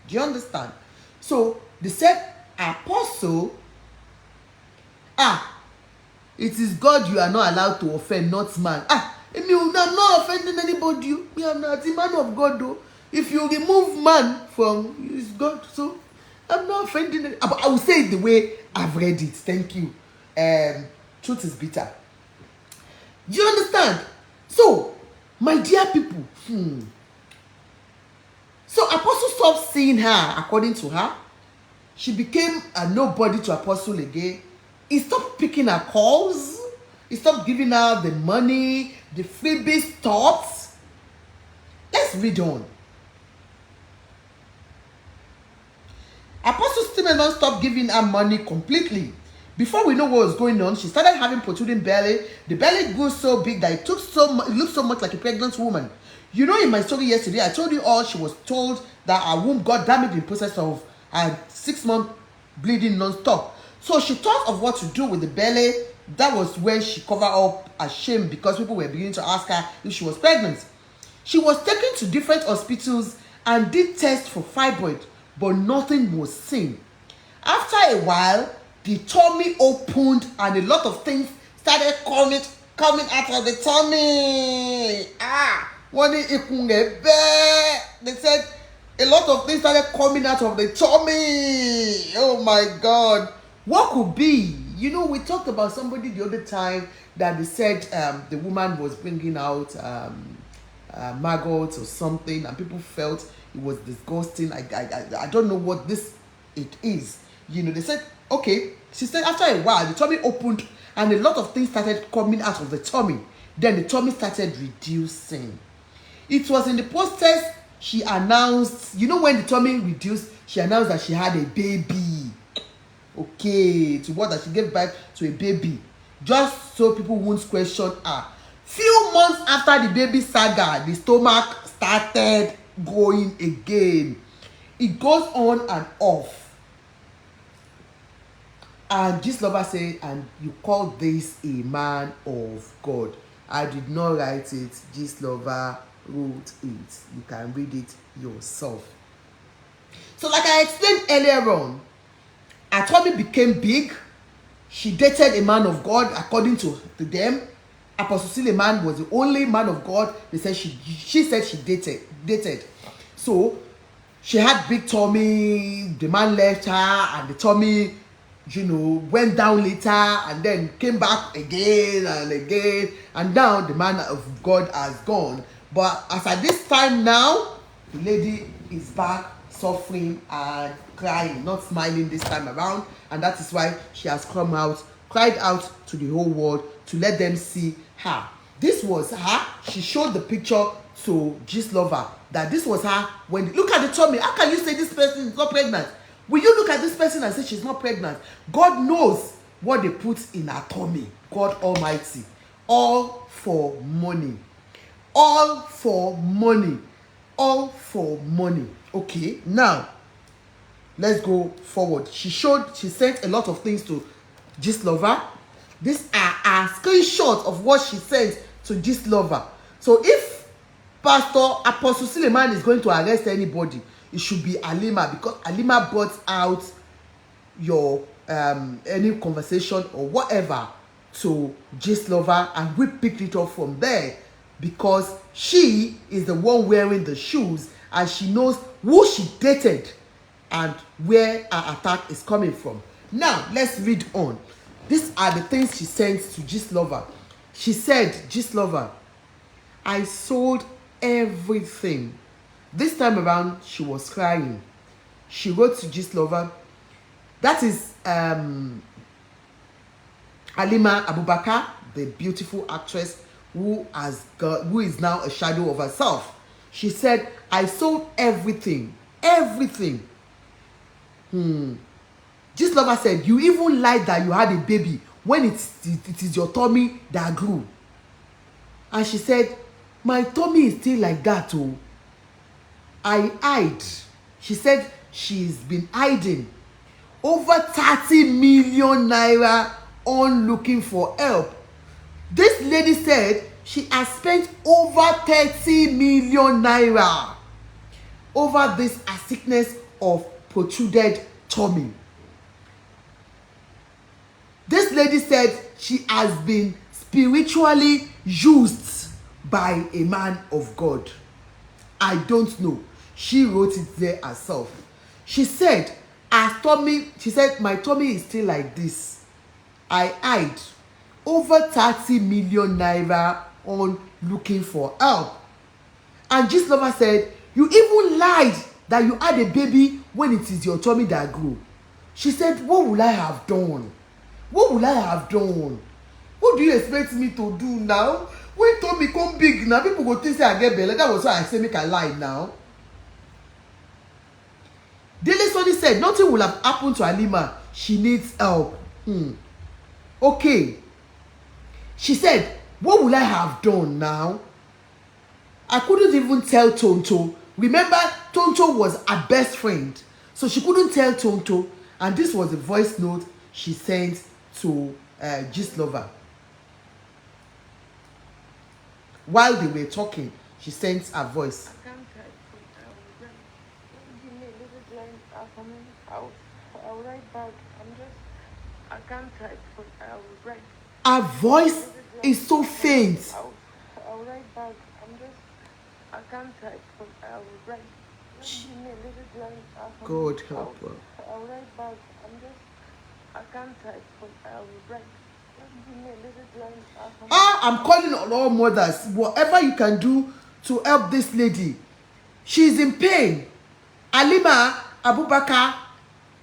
do you understand? So they said, Apostle, it is God you are not allowed to offend, not man. I'm not offending anybody. Me, I'm not a man of God though. If you remove man from, it's God. So I'm not offending it. But I will say it the way I've read it. Thank you. Truth is bitter. Do you understand? So, my dear people, so Apostle stopped seeing her according to her. She became a nobody to Apostle again. He stopped picking her calls. He stopped giving her the money, the freebies stopped. Let's read on. Apostle Suleiman stopped giving her money completely. Before we know what was going on, she started having protruding belly. The belly grew so big that it looked so much like a pregnant woman. You know, in my story yesterday, I told you all she was told that her womb got damaged in the process of her 6-month bleeding non-stop. So she thought of what to do with the belly. That was when she covered up her shame because people were beginning to ask her if she was pregnant. She was taken to different hospitals and did tests for fibroid, but nothing was seen. After a while, the tummy opened and a lot of things started coming out of the tummy. They said a lot of things started coming out of the tummy. Oh my God. What could be? You know, we talked about somebody the other time that they said the woman was bringing out maggots or something, and people felt it was disgusting. I don't know what it is. You know, they said, okay, she said after a while the tummy opened and a lot of things started coming out of the tummy. Then the tummy started reducing. It was in the process she announced, you know, when the tummy reduced, she announced that she had a baby. Okay, to what, that she gave birth to a baby, just so people won't question her. Few months after the baby saga, the stomach started going again. It goes on and off. And this lover said, and you call this a man of God. I did not write it. This lover wrote it. You can read it yourself. So like I explained earlier on, her tummy became big. She dated a man of God according to them. Apostle Suleiman was the only man of God they said she said she dated. So she had big tummy. The man left her and the tummy, you know, went down later and then came back again and again, and now the man of God has gone. But as at this time now, the lady is back suffering and crying, not smiling this time around, and that is why she has cried out to the whole world to let them see her. This was her. She showed the picture to Lover that this was her. When look at the tummy, how can you say this person is not pregnant? Will you look at this person and say she's not pregnant? God knows what they put in her tummy. God Almighty. All for money. All for money. All for money. Okay, now let's go forward. She sent a lot of things to Lover. These are screenshots of what she sent to Lover. So if Pastor Apostle Suleiman is going to arrest anybody, it should be Halima, because Halima brought out your any conversation or whatever to Lover, and we picked it up from there, because she is the one wearing the shoes and she knows who she dated and where her attack is coming from. Now let's read on. These are the things she sent to Lover. She said, Lover, I sold everything. This time around, she was crying. She wrote to Lover. That is Halima Abubakar, the beautiful actress who is now a shadow of herself. She said, I sold everything. Everything. Lover said, you even lied that you had a baby when it is your tummy that grew. And she said, my tummy is still like that. Oh, I hide. She said she's been hiding over 30 million naira on looking for help. This lady said she has spent over 30 million naira over this sickness of protruded tummy. This lady said she has been spiritually used by a man of God. I don't know. She wrote it there herself. She said, my tummy is still like this. I hide over 30 million naira on looking for help. And this lover said, you even lied that you had a baby when it is your tummy that grew. She said, what will I have done? What will I have done? What do you expect me to do now? When tummy come big now, people go think say I get belle. That was why I say make I lie now. Daily Study said nothing will have happened to Halima. She needs help. Okay. She said, what will I have done now? I couldn't even tell Tonto. Remember, Tonto was her best friend. So she couldn't tell Tonto. And this was a voice note she sent to Gist Lover. While they were talking, she sent a voice. I'll write back. I can't type, but I will write. Her voice is so faint. I'll write back. I can't type, but I will write. God help her. I'll write back. I can't type, but I will write. I'm calling on all mothers. Whatever you can do to help this lady. She's in pain. Halima Abubakar,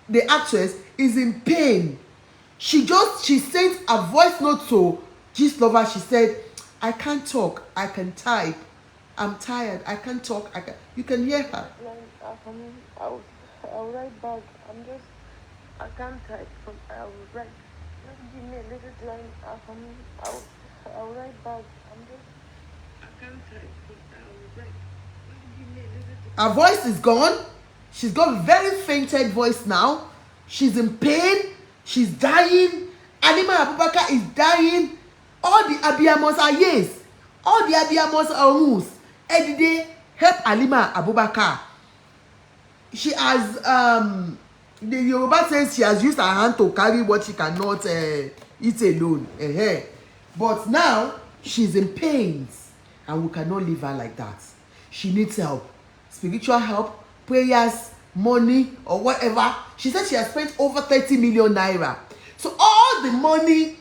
the actress, is in pain. She sent a voice note to Gist Lover. She said, I can't talk, I can type. I'm tired, I can't talk. You can hear her. I'll write back. I can't type, but I will write. Just give me a little time. I'll write back. I can't type, but I will write. Just give me a little time. Her voice is gone. She's got a very fainted voice now. She's in pain. She's dying. Halima Abubakar is dying. All the Abiyamos are yes. All the Abiyamos are who's. Edide, help Halima Abubakar. She has, the Yoruba says she has used her hand to carry what she cannot eat alone. But now, she's in pains. And we cannot leave her like that. She needs help. Spiritual help, prayers, money, or whatever. She said she has spent over 30 million naira. So all the money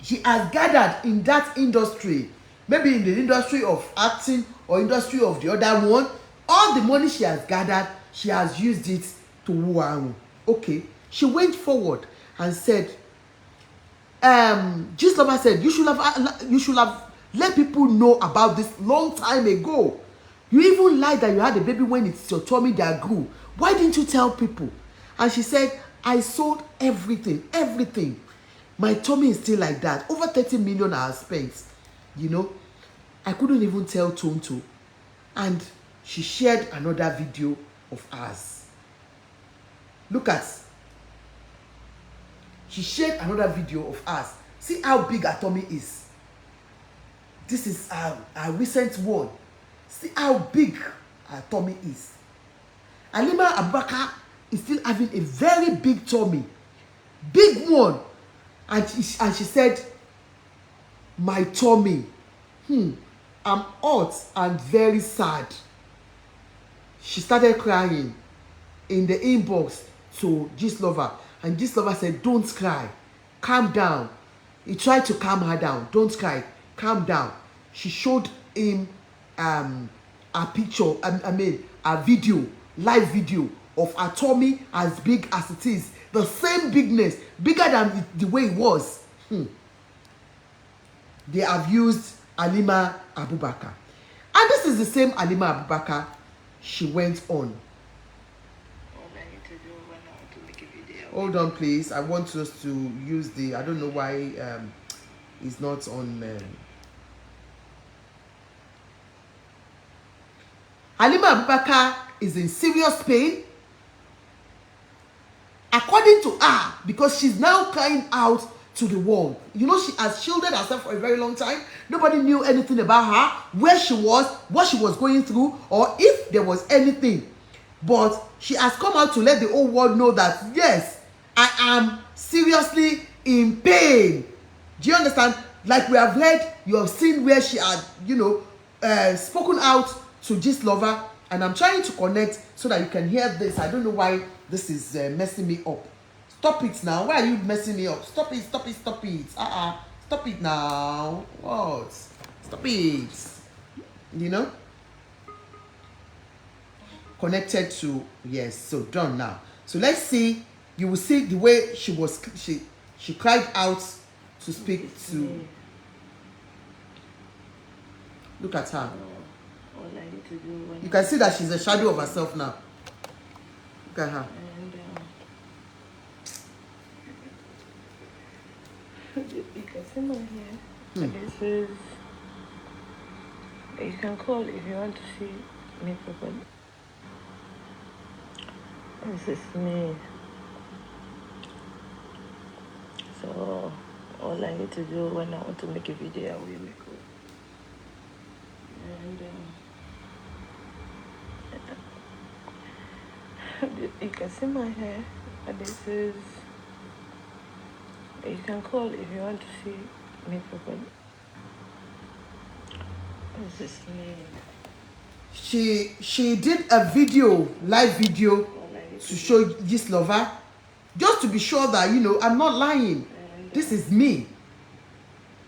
she has gathered in that industry, maybe in the industry of acting or industry of the other one, all the money she has gathered, she has used it to woo. Okay. She went forward and said, Gist Lover said, you should have let people know about this long time ago. You even lied that you had a baby when it's your tummy that grew. Why didn't you tell people? And she said, I sold everything. My tummy is still like that. Over 30 million I have spent. You know, I couldn't even tell Tonto. And she shared another video of hers. Look at. She shared another video of hers. See how big her tummy is. This is a recent one. See how big her tummy is. Halima Abubakar is still having a very big tummy. Big one. And she said, my tummy. I'm hot and very sad. She started crying in the inbox to Gist Lover. And Gist Lover said, don't cry. Calm down. He tried to calm her down. Don't cry. Calm down. She showed him a picture, a video, live video of her tummy as big as it is. The same bigness, bigger than the way it was. They have used Halima Abubakar. And this is the same Halima Abubakar she went on. Hold on, please. I want us to use the, I don't know why it's not on. Halima Abubakar is in serious pain. According to her, because she's now crying out to the world. You know, she has shielded herself for a very long time. Nobody knew anything about her, where she was, what she was going through, or if there was anything. But she has come out to let the whole world know that, yes, I am seriously in pain. Do you understand? Like we have read, you have seen where she had, spoken out to Gist Lover. And I'm trying to connect so that you can hear this. I don't know why this is messing me up. Stop it now. Why are you messing me up? Stop it, stop it, stop it. Stop it now. What? Stop it. You know? Connected to, yes, so done now. So let's see. You will see the way she cried out to speak to. Look at her. All I need to do when You can see that she's a shadow of herself now. Look at her. And you can see my hair. And it says, you can call if you want to see me properly. This is me. So all I need to do when I want to make a video, I will make it. And you can see my hair, and it says, you can call if you want to see me properly. This is me. She did a video, live video, to show this lover, just to be sure that, you know, I'm not lying. This is me.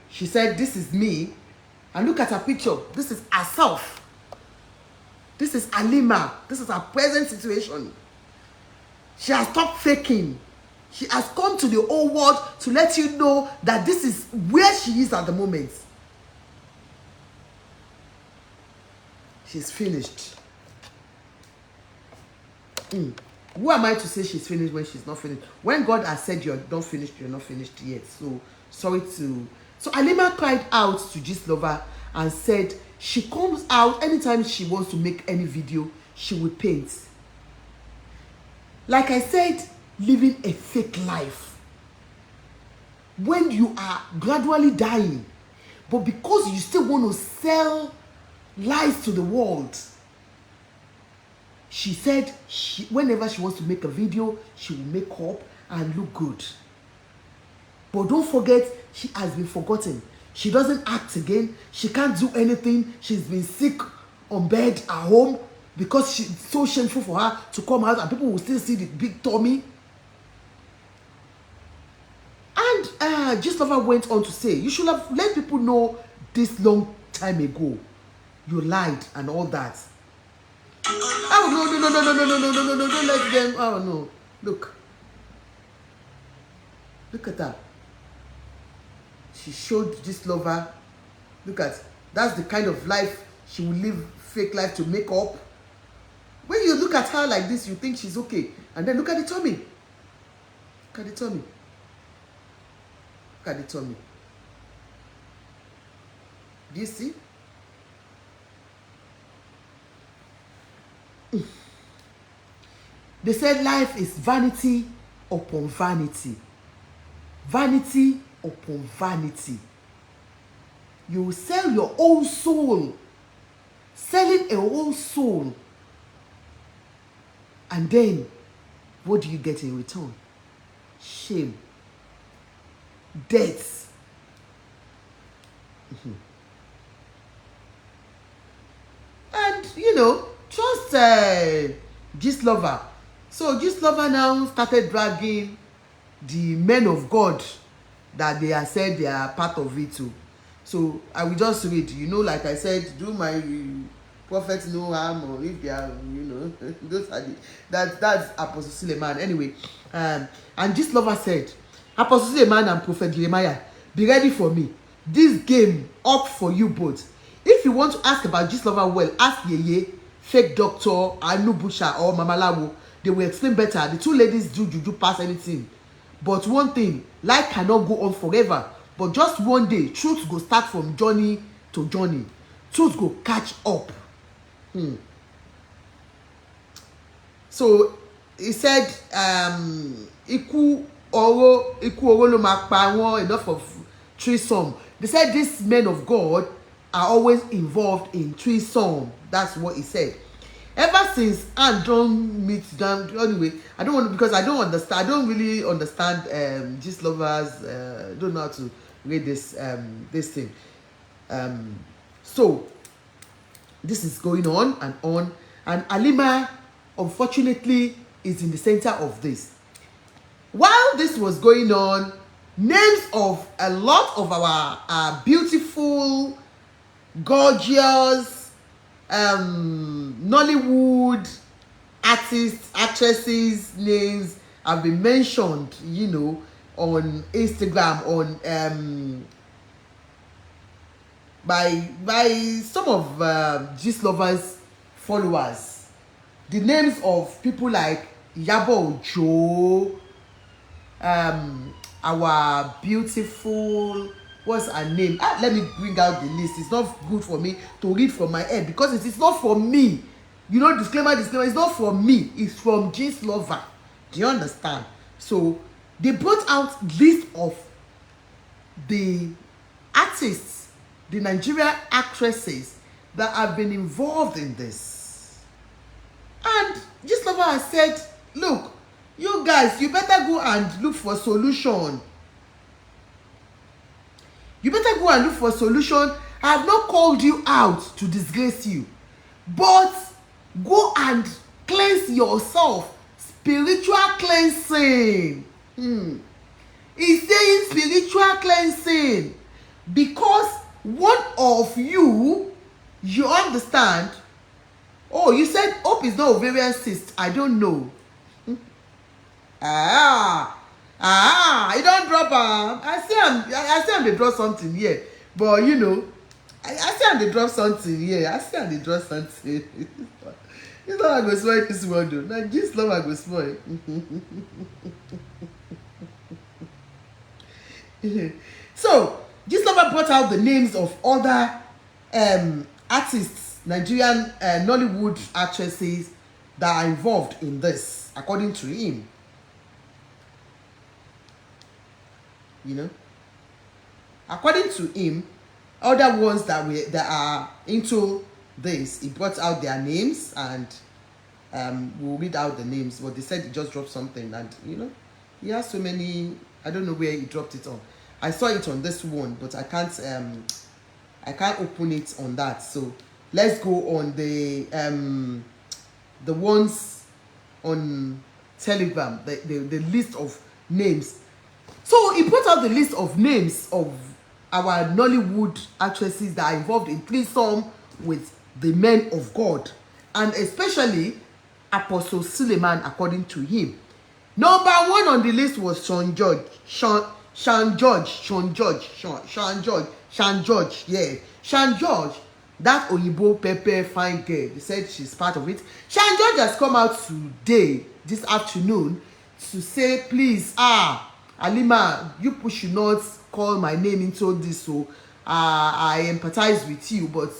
She said, this is me. And look at her picture. This is herself. This is Halima. This is her present situation. She has stopped faking. She has come to the whole world to let you know that this is where she is at the moment. She's finished. Who am I to say she's finished when she's not finished? When God has said you're not finished, you're not finished yet. So, sorry to... So, Halima cried out to Gistlover and said she comes out anytime she wants to make any video, she will paint. Like I said, living a fake life. When you are gradually dying, but because you still want to sell lies to the world, she said whenever she wants to make a video, she will make up and look good. But don't forget, she has been forgotten. She doesn't act again. She can't do anything. She's been sick on bed at home because it's so shameful for her to come out and people will still see the big tummy. And Gistlover went on to say, you should have let people know this long time ago. You lied and all that. Oh, no, don't let them. Oh, no. Look at that. She showed Gistlover. Look at, that's the kind of life she will live, fake life to make up. When you look at her like this, you think she's okay. And then look at the tummy. Look at the tummy. Look at the tummy. Do you see? They said life is vanity upon vanity. Vanity upon vanity. You will sell your own soul. Selling a whole soul. And then, what do you get in return? Shame. Death. And, you know, just Gistlover. So Gistlover now started dragging the men of God that they have said they are part of it too. So I will just read, you know, like I said, do my prophets no harm, or if they are, you know, those are that's Apostle Suleiman. Anyway, and Gistlover said, Apostle Suleiman and Prophet Jeremiah, be ready for me. This game up for you both. If you want to ask about Gistlover, well, ask Yeye, Fake Doctor, Anu Busha, or Mama Lawo. They will explain better. The two ladies do juju pass anything. But one thing, life cannot go on forever. But just one day, truth go start from journey to journey. Truth go catch up. So he said, Iku oro lo ma pa won, enough of threesome. They said these men of God are always involved in threesome. That's what he said. Ever since Anne don't meet them, anyway, I don't want to, because I don't understand. I don't really understand Gistlover's. Don't know how to read this thing. So this is going on, And Halima, unfortunately, is in the center of this. While this was going on, names of a lot of our beautiful, gorgeous Nollywood artists, actresses names have been mentioned, you know, on Instagram, on by some of Gist Lovers followers. The names of people like Yabo Ojo, our beautiful, what's her name? Let me bring out the list. It's not good for me to read from my head because it is not for me. You know, disclaimer, it's not for me. It's from Gist Lover. Do you understand? So they brought out list of the artists, the Nigerian actresses that have been involved in this. And Gist Lover has said, look, you guys, you better go and look for solution. You better go and look for solution. I have not called you out to disgrace you, but go and cleanse yourself. Spiritual cleansing. He's saying spiritual cleansing because one of you understand. Oh, you said hope is not ovarian cyst. I don't know. You don't drop I see am they drop something here, but you know, I see am they drop something here. I see am they drop something. You know I go spoil this world though. Now Gist Lover go spoil. So Gist Lover brought out the names of other artists, Nigerian Nollywood actresses that are involved in this, according to him. You know, according to him, other ones that are into this, he brought out their names, and we'll read out the names. But they said he just dropped something, and you know, he has so many. I don't know where he dropped it on. I saw it on this one, but I can't open it on that. So let's go on the ones on Telegram, the list of names. So he put out the list of names of our Nollywood actresses that are involved in threesome with the men of God, and especially Apostle Suleiman, according to him. Number one on the list was Sean George. Sean George, yeah. Sean George, that Oyibo Pepe fine girl. They said she's part of it. Sean George has come out today, this afternoon, to say, please, Halima, you should not call my name into this. So I empathize with you, but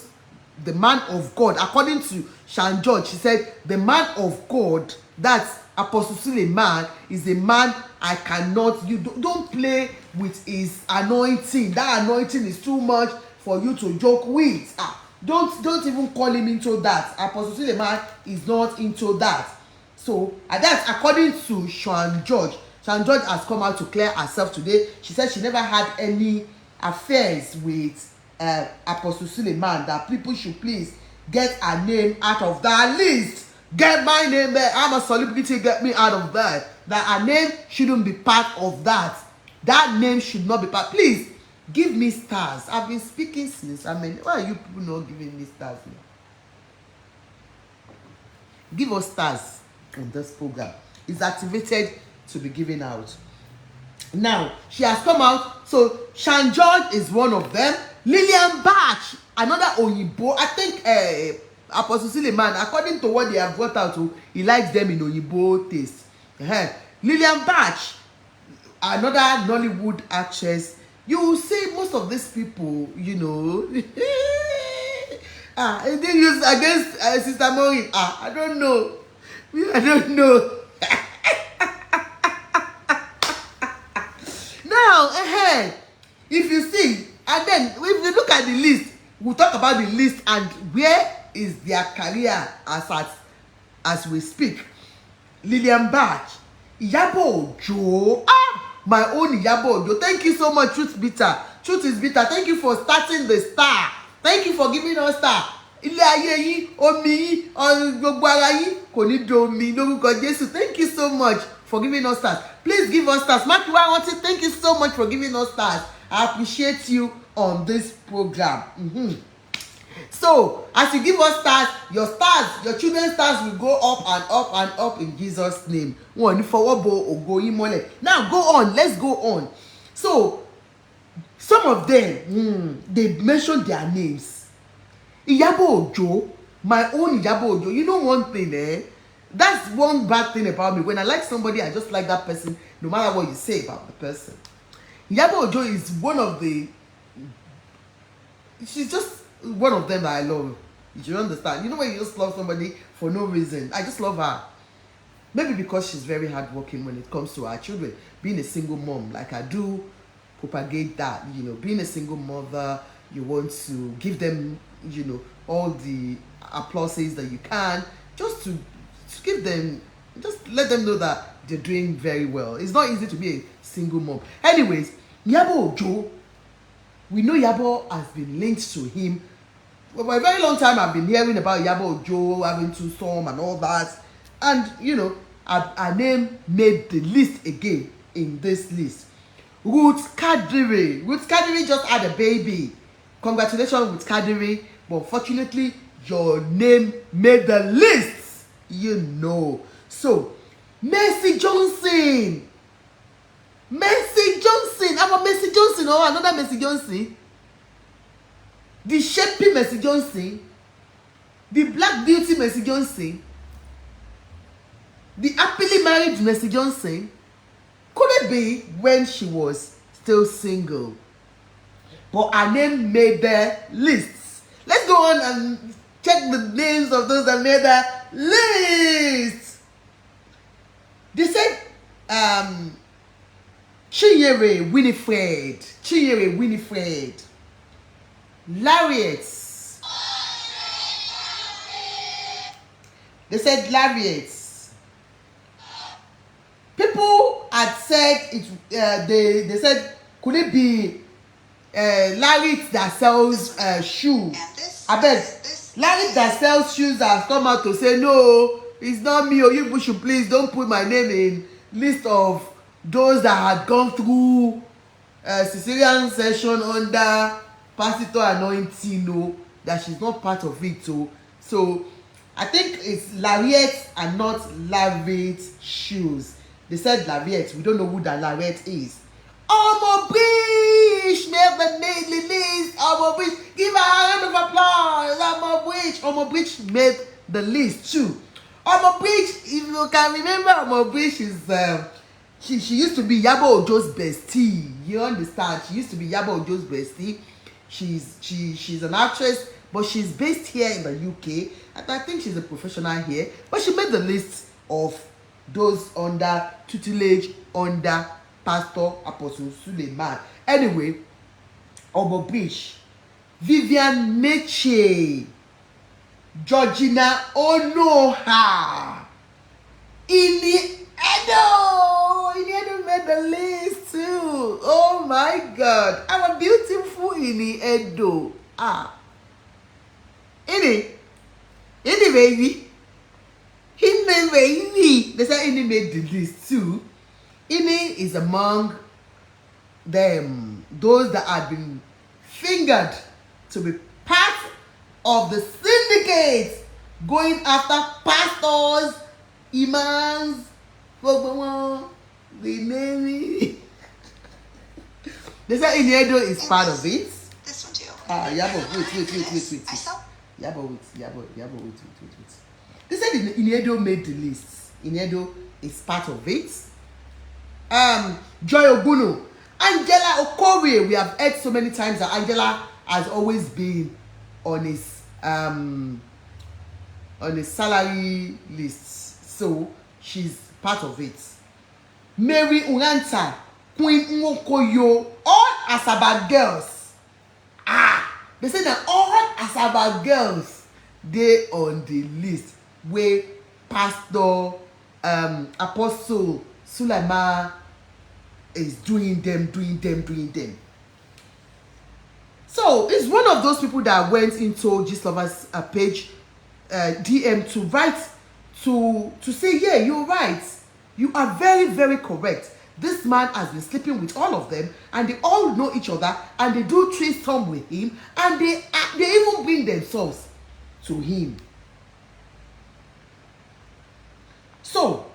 the man of God, according to Sean George, she said the man of God, that's Apostle Suleiman, is a man I cannot. You don't play with his anointing. That anointing is too much for you to joke with. Don't even call him into that. Apostle Suleiman is not into that. So that's according to Sean George. Sean George has come out to clear herself today. She said she never had any affairs with Apostle Suleiman, that people should please get her name out of that list. Get my name there. I'm a celebrity. Get me out of that. That her name shouldn't be part of that. That name should not be part. Please give me stars. I've been speaking since. I mean, why are you people not giving me stars now? Give us stars on this program. It's activated to be given out. Now she has come out. So Sean George is one of them. Lillian Batch, another Oyibo. I think Apostle Suleiman, according to what they have brought out, he likes them in Oyibo taste. Lillian Batch, another Nollywood actress. You will see most of these people, you know. They use against Sister Maureen. I don't know. I don't know. Now, if you see, and then if you look at the list, we'll talk about the list and where is their career as we speak. Lillian Batch, Yabo Ojo, my own Yabo Ojo. Thank you so much, Truth Bitter. Truth is Bitter. Thank you for starting the star. Thank you for giving us star. ilé ayé yín, omi yín, gbogbo ara yín kò ní domi lórúkọ Jésù. Thank you so much for giving us stars. Please give us stars. Makiwa Auntie, thank you so much for giving us stars. I appreciate you on this program. So, as you give us stars, your children's stars will go up and up and up in Jesus' name. Now, go on. Let's go on. So, some of them, they mentioned their names. Iyabo Ojo, my own Iyabo Ojo. You know one thing, that's one bad thing about me. When I like somebody, I just like that person, no matter what you say about the person. Iyabo Ojo is she's just one of them that I love. You should understand. You know when you just love somebody for no reason. I just love her. Maybe because she's very hardworking when it comes to her children. Being a single mom, like I do propagate that, being a single mother, you want to give them, all the applauses that you can, just to give them, just let them know that they're doing very well. It's not easy to be a single mom. Anyways, Iyabo Ojo, we know Iyabo has been linked to him. For a very long time, I've been hearing about Iyabo Ojo having two sons and all that. And, her name made the list again in this list. Ruth Kadiri. Ruth Kadiri just had a baby. Congratulations, Ruth Kadiri. But unfortunately, your name made the list. So, Mercy Johnson. Mercy Johnson. I'm a Mercy Johnson or another Mercy Johnson. The Shapey Mercy Johnson. The Black Beauty Mercy Johnson. The happily married Mercy Johnson. Could it be when she was still single? But her name made the lists. Let's go on and check the names of those that made the list. They said Chinyere Winifred, Lariats. They said Lariats. People had said it. They said, could it be Lariats that sells shoes? I bet Lariats that sells shoes has come out to say no, it's not me. Or you should please don't put my name in list of those that had gone through Caesarean session under pastor anointing. No, that she's not part of it. So I think it's Lariat and not Lariat shoes. They said Lariat. We don't know who that Lariat is. Omo Bridge made the daily list. Omo Bridge, give her a round of applause. Omo Bridge made the list too. Omo Bridge, if you can remember, Omo Bridge is she used to be Iyabo Ojo's bestie. You understand? She used to be Iyabo Ojo's bestie. She's an actress, but she's based here in the UK, and I think she's a professional here. But she made the list of those under tutelage under Pastor Apostle Suleiman. Anyway, Omo Bridge, Vivian Meche, Georgina Onoha, Ini Edo made the list too. Oh my God, I'm a beautiful Ini Edo. Ini baby. Ini baby. They say Ini made the list too. Ini is among them, those that had been fingered to be part of the syndicate going after pastors, imams, the name. They say Iniedo is part of it. This one too. Yabo, wait. Yabo, wait. They said Iniedo made the list. Iniedo is part of it. Joy Oguno, Angela Okorie. We have heard so many times that Angela has always been on his salary list, so she's part of it. Mary Uranta, Queen Nwokoyo, all Asaba girls. They say that all Asaba girls they on the list where Pastor Apostle Suleiman is doing them. So it's one of those people that went into Gislover's page DM to write to say, yeah, you're right. You are very, very correct. This man has been sleeping with all of them, and they all know each other, and they do threesome with him, and they even bring themselves to him. So,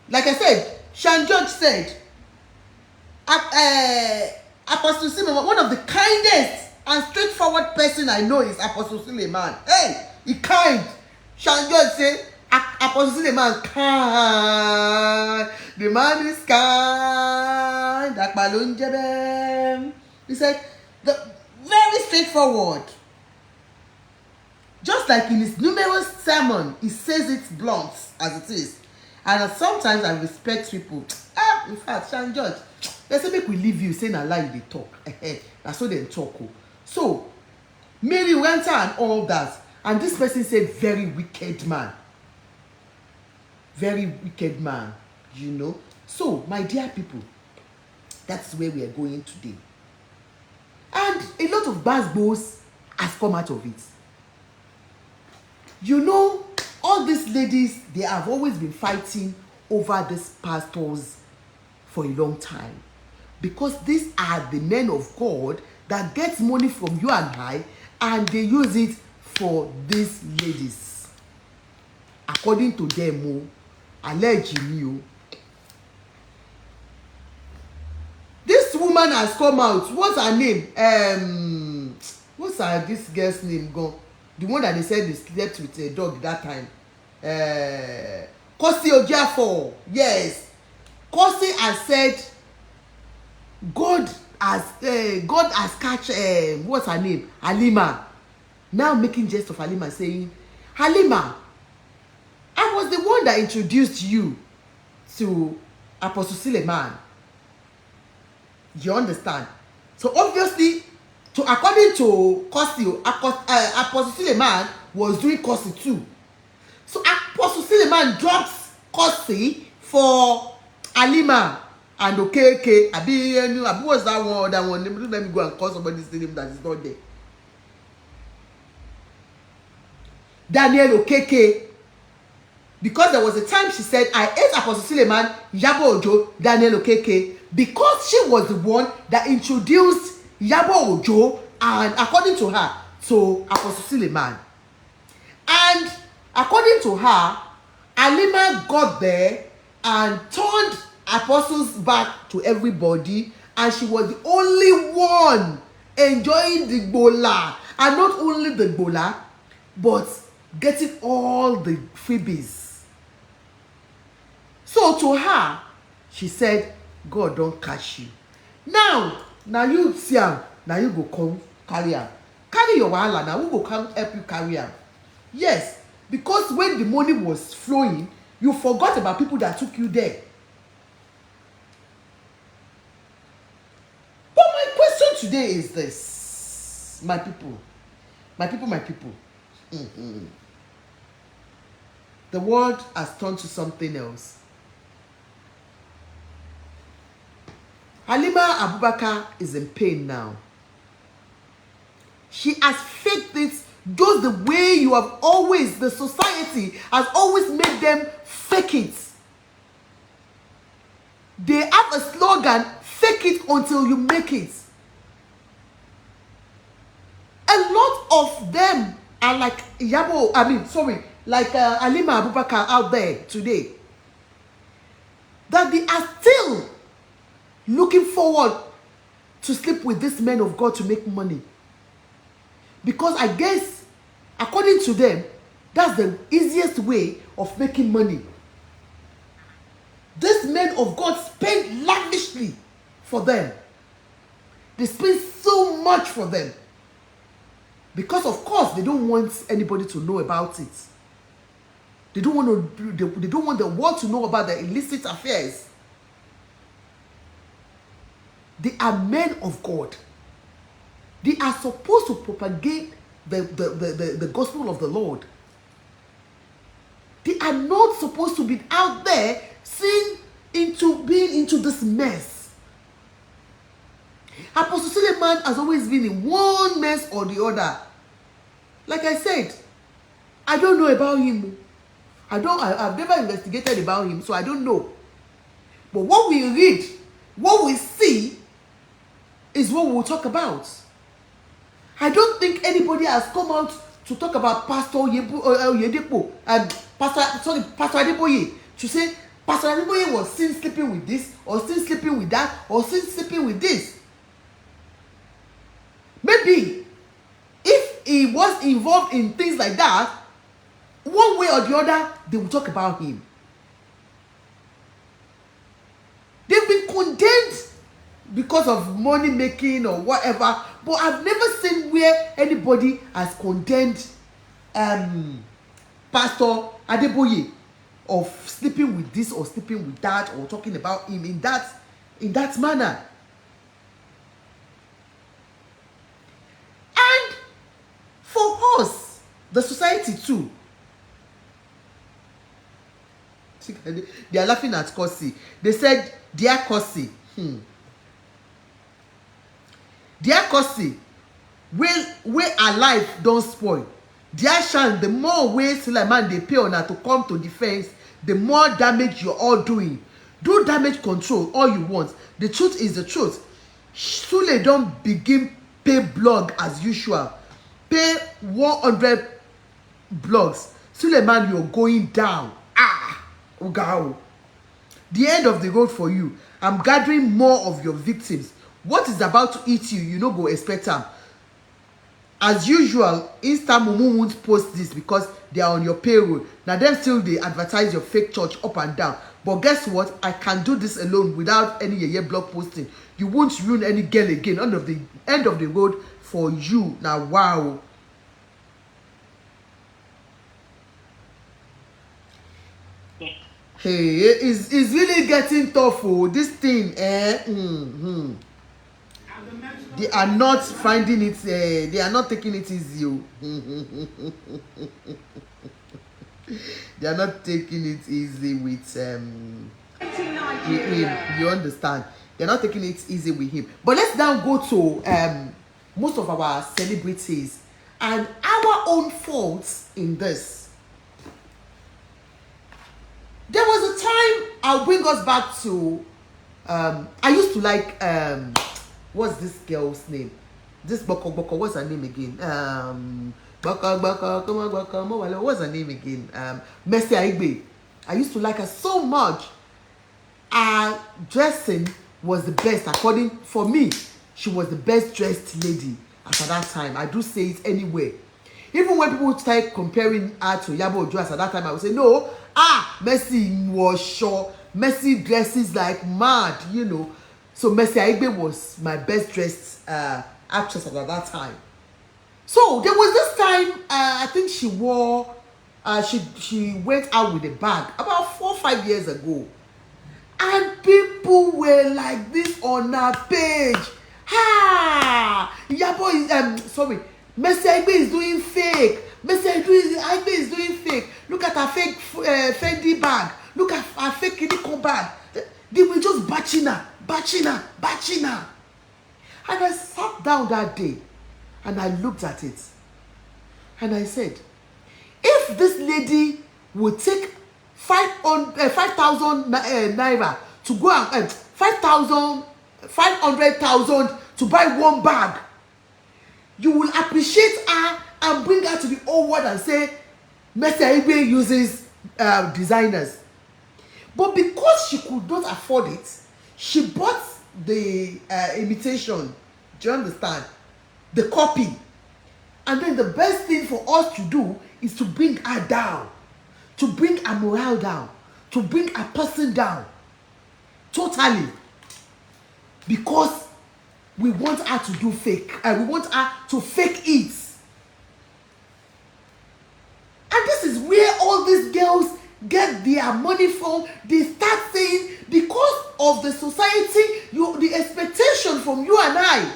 like I said, Sean George said, Apostle Suleiman, one of the kindest and straightforward person I know is Apostle Suleiman. Hey, he kind. Sean George said, Apostle Suleiman kind. The man is kind. He said, very straightforward. Just like in his numerous sermon, he says it blunt as it is. And sometimes I respect people. In fact, Sean George, they say make we leave you saying a lie they talk. That's so they talk. So Mary went and all that, and this person said very wicked man. Very wicked man, you know. So my dear people, that's where we are going today. And a lot of bad boys has come out of it. You know, all these ladies, they have always been fighting over these pastors for a long time, because these are the men of God that gets money from you and I, and they use it for these ladies, according to them, allegedly. This woman has come out. What's her name? What's this girl's name gone? The one that they said they slept with a dog that time. Kosi Ojiafo. Yes. Kosi has said God has catch what's her name? Halima. Now making jest of Halima, saying, Halima, I was the one that introduced you to Apostle Suleiman. You understand? So obviously, according to Kosi, Apostle Suleiman was doing Kosi too. So Apostle Suleiman drops Kosi for Halima and okay. Abi what's that one? That one. Let me go and call somebody's name that is not there. Daniel Okeke. Because there was a time she said, I ate Apostle Suleiman, Yabo Ojo, Daniel Okeke, because she was the one that introduced Yabo Ojo, and according to her, to Apostle Suleiman. And according to her, Halima got there and turned apostles back to everybody, and she was the only one enjoying the gbola, and not only the gbola, but getting all the freebies. So to her, she said, God don't catch you. Now you see am, now you go come carry am. Carry your wahala, now who go come help you carry am? Yes, because when the money was flowing, you forgot about people that took you there. But my question today is this, my people. The world has turned to something else. Halima Abubakar is in pain now. She has faked it just the way you have always, the society has always made them fake it. They have a slogan, fake it until you make it. A lot of them are like like Halima Abubakar out there today, that they are still looking forward to sleep with these men of God to make money. Because I guess, according to them, that's the easiest way of making money. These men of God spend lavishly for them. They spend so much for them. Because of course, they don't want anybody to know about it. They don't want the world to know about the illicit affairs. They are men of God. They are supposed to propagate the gospel of the Lord. They are not supposed to be out there being into this mess. Apostle Suleiman has always been in one mess or the other. Like I said, I don't know about him. I've never investigated about him, so I don't know. But what we read, what we see, is what we'll talk about. I don't think anybody has come out to talk about Pastor Oyedepo and Pastor Adeboye, to say Pastor Adeboye was seen sleeping with this, or seen sleeping with that, or seen sleeping with this. Maybe if he was involved in things like that, one way or the other, they will talk about him. They've been condemned because of money making or whatever, but I've never seen where anybody has condemned Pastor Adeboye of sleeping with this or sleeping with that, or talking about him in that manner. And for us, the society too, they are laughing at Kosi. They said, dear Kosi, dear Kosi, wey our life don spoil. Dear Shan, the more wey Suleiman dey pay una to come to defense, the more damage you're all doing. Do damage control all you want. The truth is the truth. Sule don begin pay blog as usual. Pay 100 blogs. Suleiman, you're going down. Ugao. The end of the road for you. I'm gathering more of your victims. What is about to eat you, you no go expect am. As usual, Insta Mumu won't post this because they are on your payroll. Now them still they advertise your fake church up and down. But guess what? I can do this alone without any yeye blog posting. You won't ruin any girl again. End of the road for you. Now wow. Hey, it's really getting tough. Oh, this thing. They are not finding it. They are not taking it easy. They are not taking it easy with him. You understand? They are not taking it easy with him. But let's now go to most of our celebrities and our own faults in this. There was a time, I'll bring us back to, I used to like, what's this girl's name? This Boko, what's her name again? What's her name again? Mercy Aigbe. I used to like her so much. Her dressing was the best, for me, she was the best dressed lady at that time. I do say it anyway. Even when people start comparing her to Yabo Ojo at that time, I would say, no, Mercy was sure. Mercy dresses like mad, you know. So Mercy Aigbe was my best dressed actress at that time. So there was this time, I think she wore, she went out with a bag about 4 or 5 years ago. And people were like this on her page. Yabo is, Mercy Aigbe is doing fake. Mercy Aigbe is doing fake. Look at her fake Fendi bag. Look at her fake Kiniko bag. They were just batching her. And I sat down that day and I looked at it. And I said, if this lady would take 5,000 naira to go and 500,000 to buy one bag, you will appreciate her and bring her to the old world and say, Mercy Aigbe uses designers. But because she could not afford it, she bought the imitation. Do you understand? The copy. And then the best thing for us to do is to bring her down, to bring her morale down, to bring a person down. Totally. Because we want her to do fake. We want her to fake it. And this is where all these girls get their money from. They start saying, because of the society, the expectation from you and I,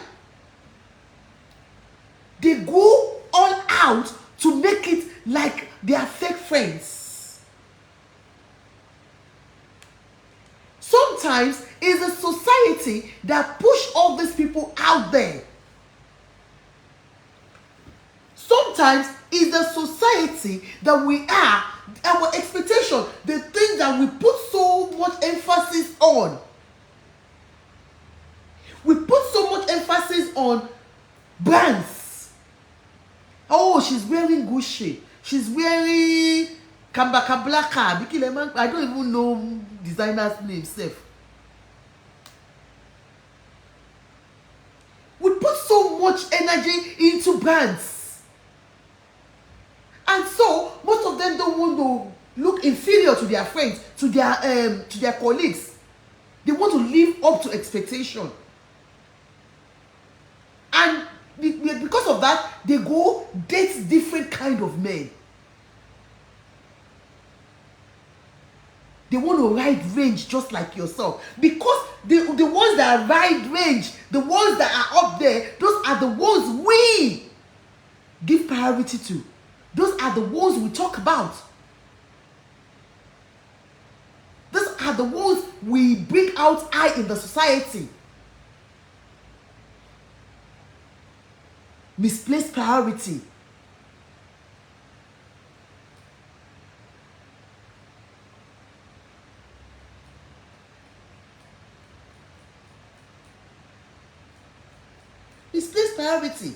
they go all out to make it like they are fake friends. sometimes it's a society that push all these people out there. Sometimes it's the society that we are, our expectation, the thing that we put so much emphasis on. We put so much emphasis on brands. Oh, she's wearing Gucci. She's wearing Kambaka Blaka. I don't even know designer's name, Seth. We put so much energy into brands. And so, most of them don't want to look inferior to their friends, to their colleagues. They want to live up to expectation. And because of that, they go date different kind of men. They want to ride range just like yourself. Because the ones that ride range, the ones that are up there, those are the ones we give priority to. Those are the ones we talk about. Those are the ones we bring out high in the society. Misplaced priority. Misplaced priority.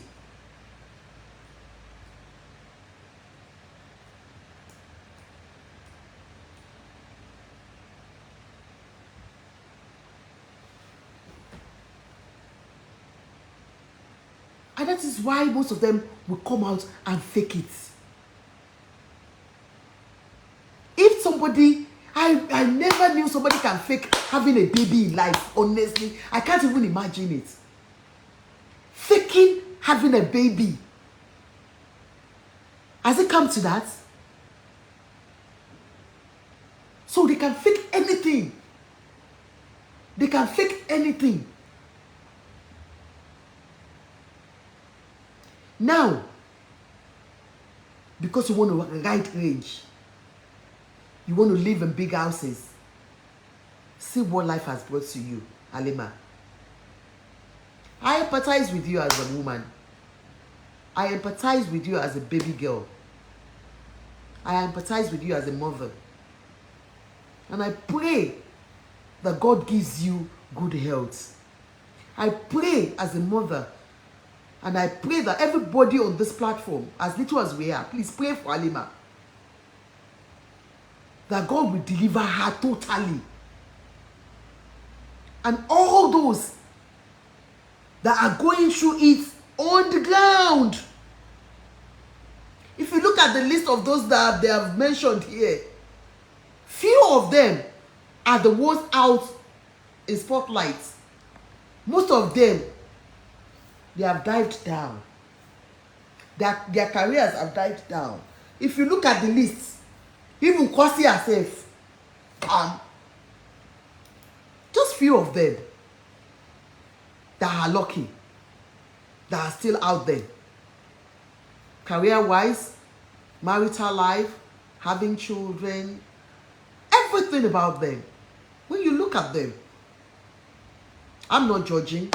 And that is why most of them will come out and fake it. If somebody, I never knew somebody can fake having a baby in life, honestly. I can't even imagine it. Faking having a baby. Has it come to that? So they can fake anything. They can fake anything. Now, because you want to ride range, you want to live in big houses, see what life has brought to you, Halima. I empathize with you as a woman. I empathize with you as a baby girl. I empathize with you as a mother. And I pray that God gives you good health. I pray as a mother, and I pray that everybody on this platform, as little as we are, please pray for Halima. That God will deliver her totally. And all those that are going through it on the ground. If you look at the list of those that they have mentioned here, few of them are the ones out in spotlights. Most of them, they have died down. Their careers have died down. If you look at the list, even Kwasi herself, just few of them that are lucky, that are still out there. Career-wise, marital life, having children, everything about them. When you look at them, I'm not judging,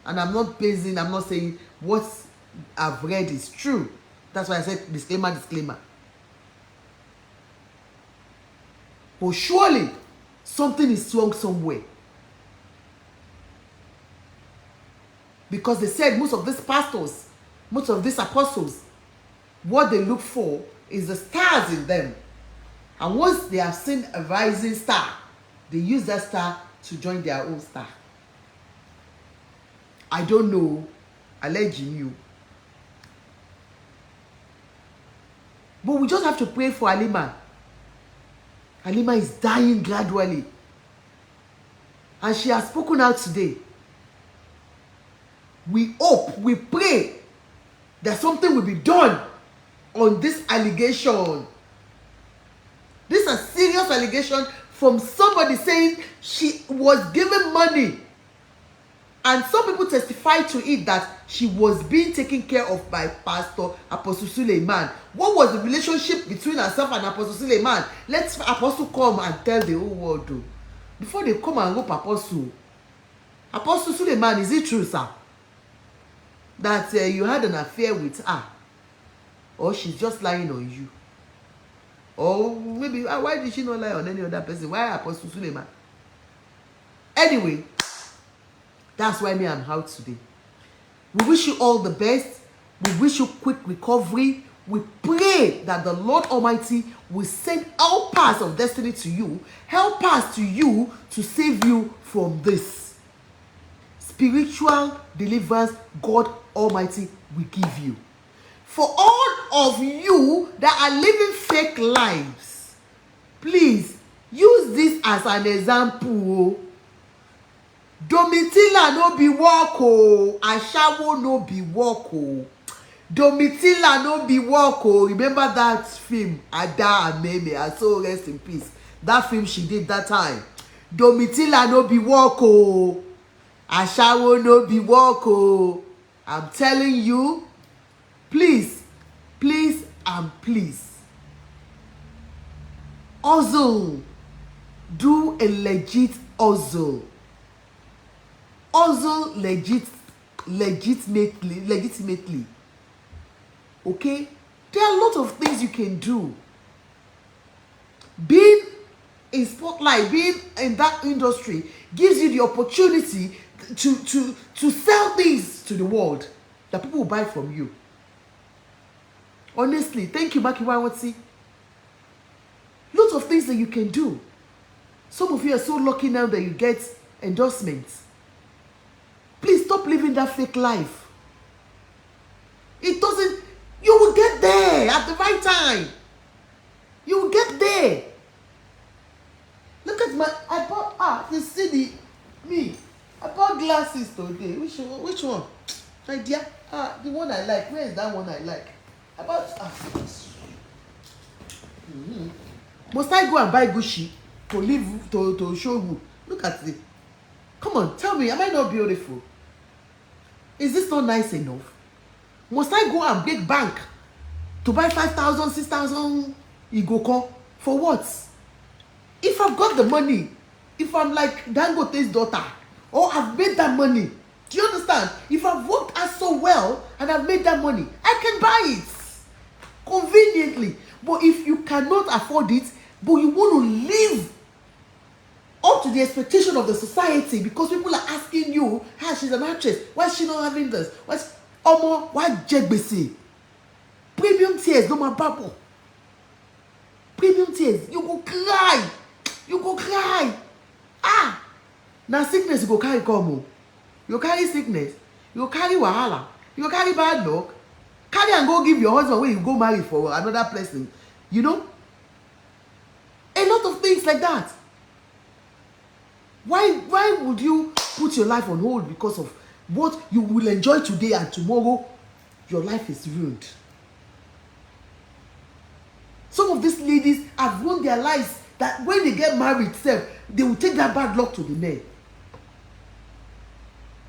and I'm not saying what I've read is true. That's why I said disclaimer. But surely, something is wrong somewhere. Because they said most of these pastors, most of these apostles, what they look for is the stars in them. And once they have seen a rising star, they use that star to join their own star. I don't know, alleging you. But we just have to pray for Halima. Halima is dying gradually. And she has spoken out today. We hope, we pray that something will be done on this allegation. This is a serious allegation from somebody saying she was given money. And some people testified to it that she was being taken care of by Pastor Apostle Suleiman. What was the relationship between herself and Apostle Suleiman? Let Apostle come and tell the whole world. before they come and rope Apostle Suleiman, is it true, sir, that you had an affair with her, or she's just lying on you? Or maybe, why did she not lie on any other person? Why Apostle Suleiman? Anyway, that's why I'm out today. We wish you all the best. We wish you quick recovery. We pray that the Lord Almighty will send helpers of destiny to you, helpers to you to save you from this. Spiritual deliverance, God Almighty will give you. For all of you that are living fake lives, please use this as an example. Domitila no be work o, Ashawo no be work o. Domitila no be work o. Remember that film, Ada and Meme, I so rest in peace. That film she did that time. Domitila no be work o, Ashawo no be work o. I'm telling you, please, please and please, hustle. Do a legit hustle. Hustle legitimately. Okay? There are a lot of things you can do. Being in spotlight, being in that industry gives you the opportunity to sell things to the world that people will buy from you. Honestly, thank you, Maki Wawati. Lots of things that you can do. Some of you are so lucky now that you get endorsements. Please stop living that fake life. It doesn't, you will get there at the right time. You will get there. Look at I bought, you see I bought glasses today. Which one? Idea? The one I like. Where is that one I like? I bought, Must I go and buy Gucci to live, to show you? Look at it. Come on, tell me, am I not beautiful? Is this not nice enough? Must I go and break bank to buy 5,000, 6,000 Igoko? For what? If I've got the money, if I'm like Dangote's daughter, or I've made that money, do you understand? If I've worked out so well and I've made that money, I can buy it conveniently. But if you cannot afford it, but you want to live up to the expectation of the society because people are asking you, she's an actress, why is she not having this? Why jegbese? Premium tears, no more bubble. Premium tears, you go cry. You go cry. Now sickness you go carry come. You carry sickness, you carry wahala, you carry bad luck. Carry and go give your husband when you go marry for another person. You know? A lot of things like that. Why would you put your life on hold because of what you will enjoy today and tomorrow your life is ruined? Some of these ladies have ruined their lives that when they get married, they will take that bad luck to the men.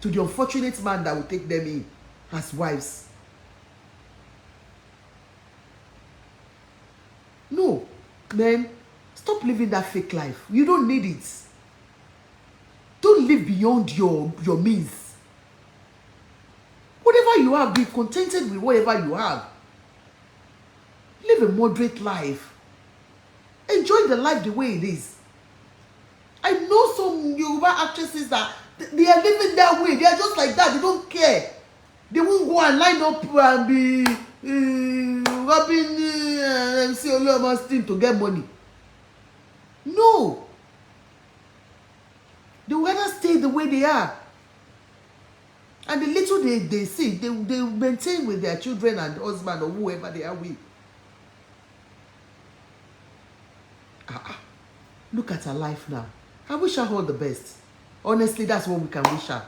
To the unfortunate man that will take them in as wives. No, man, stop living that fake life. You don't need it. Don't live beyond your means. Whatever you have, be contented with whatever you have. Live a moderate life. Enjoy the life the way it is. I know some Yoruba actresses that they are living that way. They are just like that. They don't care. They won't go and line up and be robbing MC Oluomo's team to get money. No. They would rather stay the way they are. And the little they see, they maintain with their children and husband or whoever they are with. Look at her life now. I wish her all the best. Honestly, that's what we can wish her.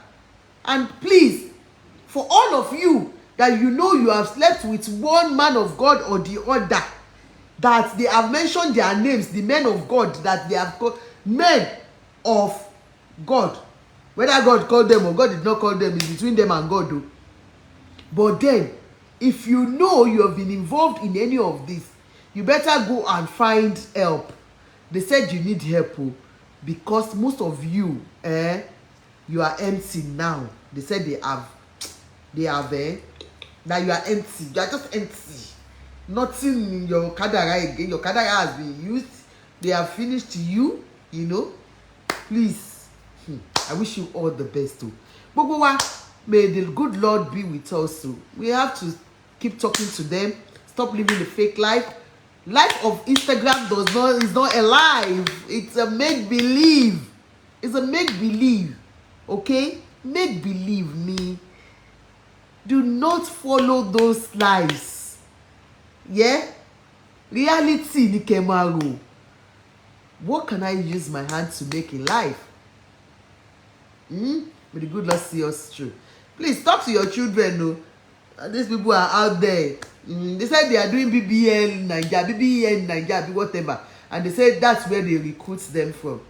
And please, for all of you that you know you have slept with one man of God or the other, that they have mentioned their names, the men of God, that they have called men of God. Whether God called them or God did not call them, is between them and God. Though. But then, if you know you have been involved in any of this, you better go and find help. They said you need help. because most of you, you are empty now. They said they have that you are empty. You are just empty. Nothing in your kadara again. Your kadara has been used. They have finished you, you know. Please, I wish you all the best too. May the good Lord be with us too. We have to keep talking to them. Stop living the fake life. Life of Instagram is not alive. It's a make-believe. It's a make-believe. Okay? Make-believe me. Do not follow those lies. Yeah? Reality ni kemaro. What can I use my hand to make in life? May the good Lord see us through. Please talk to your children. No, these people are out there. They said they are doing BBN, whatever, and they said that's where they recruit them from.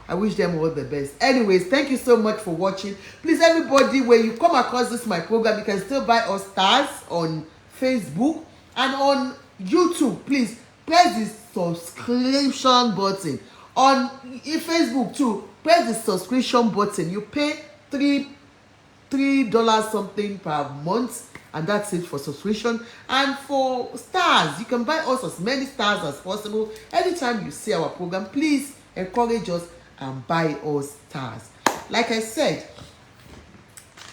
I wish them all the best. Anyways, thank you so much for watching. Please, everybody, when you come across this my program, you can still buy us stars on Facebook and on YouTube. Please press the subscription button. On Facebook too, press the subscription button. You pay $3 something per month, and that's it for subscription. And for stars, you can buy us as many stars as possible. Anytime you see our program, please encourage us and buy us stars. Like I said,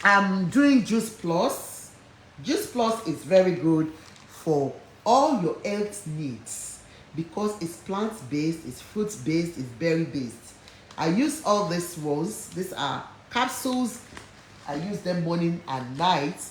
I'm doing Juice Plus. Juice Plus is very good for all your health needs because it's plant-based, it's fruit-based, it's berry-based. I use all these ones. These are capsules. I use them morning and night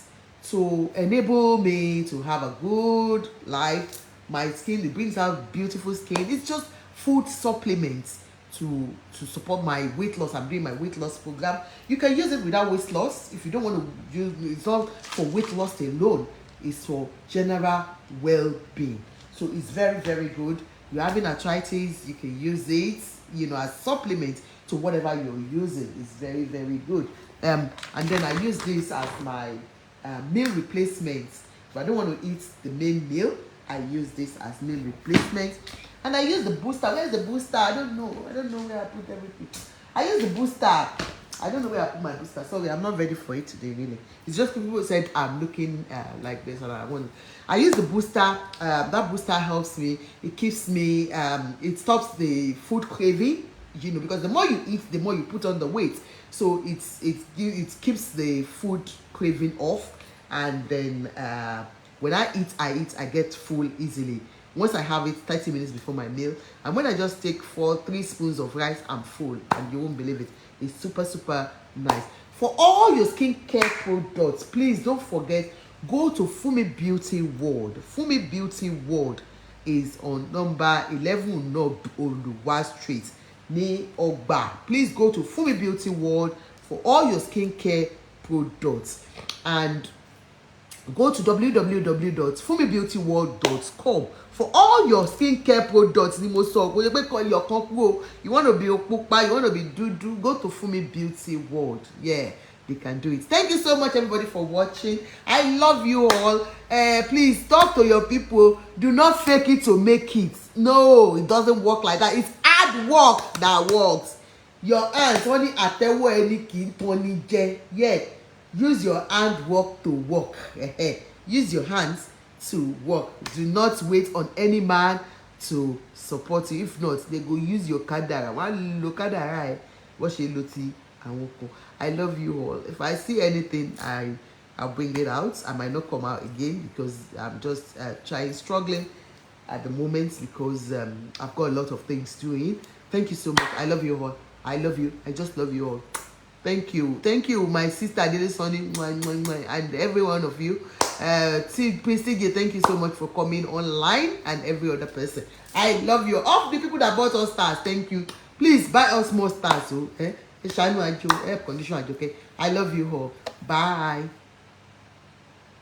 to enable me to have a good life. My skin, it brings out beautiful skin. It's just food supplements to support my weight loss. I'm doing my weight loss program. You can use it without weight loss. If you don't want to use it, it's not for weight loss alone. It's for general well-being. So it's very, very good. You're having arthritis, you can use it, you know, as supplement to whatever you're using. It's very, very good. And then I use this as my meal replacement. If I don't want to eat the main meal, I use this as meal replacement. And I use the booster. Where's the booster? I don't know where I put everything. I use the booster. I don't know where I put my booster. Sorry, I'm not ready for it today, really. It's just people said I'm looking like this and I use the booster. That booster helps me. It keeps me, it stops the food craving, you know, because the more you eat, the more you put on the weight. So it keeps the food craving off. And then when I eat, I get full easily. Once I have it 30 minutes before my meal, and when I just take 3 spoons of rice, I'm full, and you won't believe it. It's super, super nice. For all your skincare products, please don't forget, go to Fumi Beauty World. Fumi Beauty World is on number 11 North Oluwa Street, near Ogba. Please go to Fumi Beauty World for all your skincare products. And go to www.fumibeautyworld.com for all your skincare products. You want to be okupa, you want to be dudu, go to Fumi Beauty World. Yeah, they can do it. Thank you so much, everybody, for watching. I love you all. Please talk to your people. Do not fake it to make it. No, it doesn't work like that. It's hard work that works. Your hands only atewo eni toni je. Yeah. Use your hand work to work. Use your hands to work. Do not wait on any man to support you. If not, they go use your kadara. One look kadara. I love you all. If I see anything, I'll bring it out. I might not come out again because I'm just struggling at the moment because I've got a lot of things doing. Thank you so much. I love you all. I love you. I just love you all. Thank you, my sister Dele Sonny, and every one of you. Prince TJ, thank you so much for coming online, and every other person. I love you. All the people that bought us stars, thank you. Please buy us more stars. I love you all. Bye.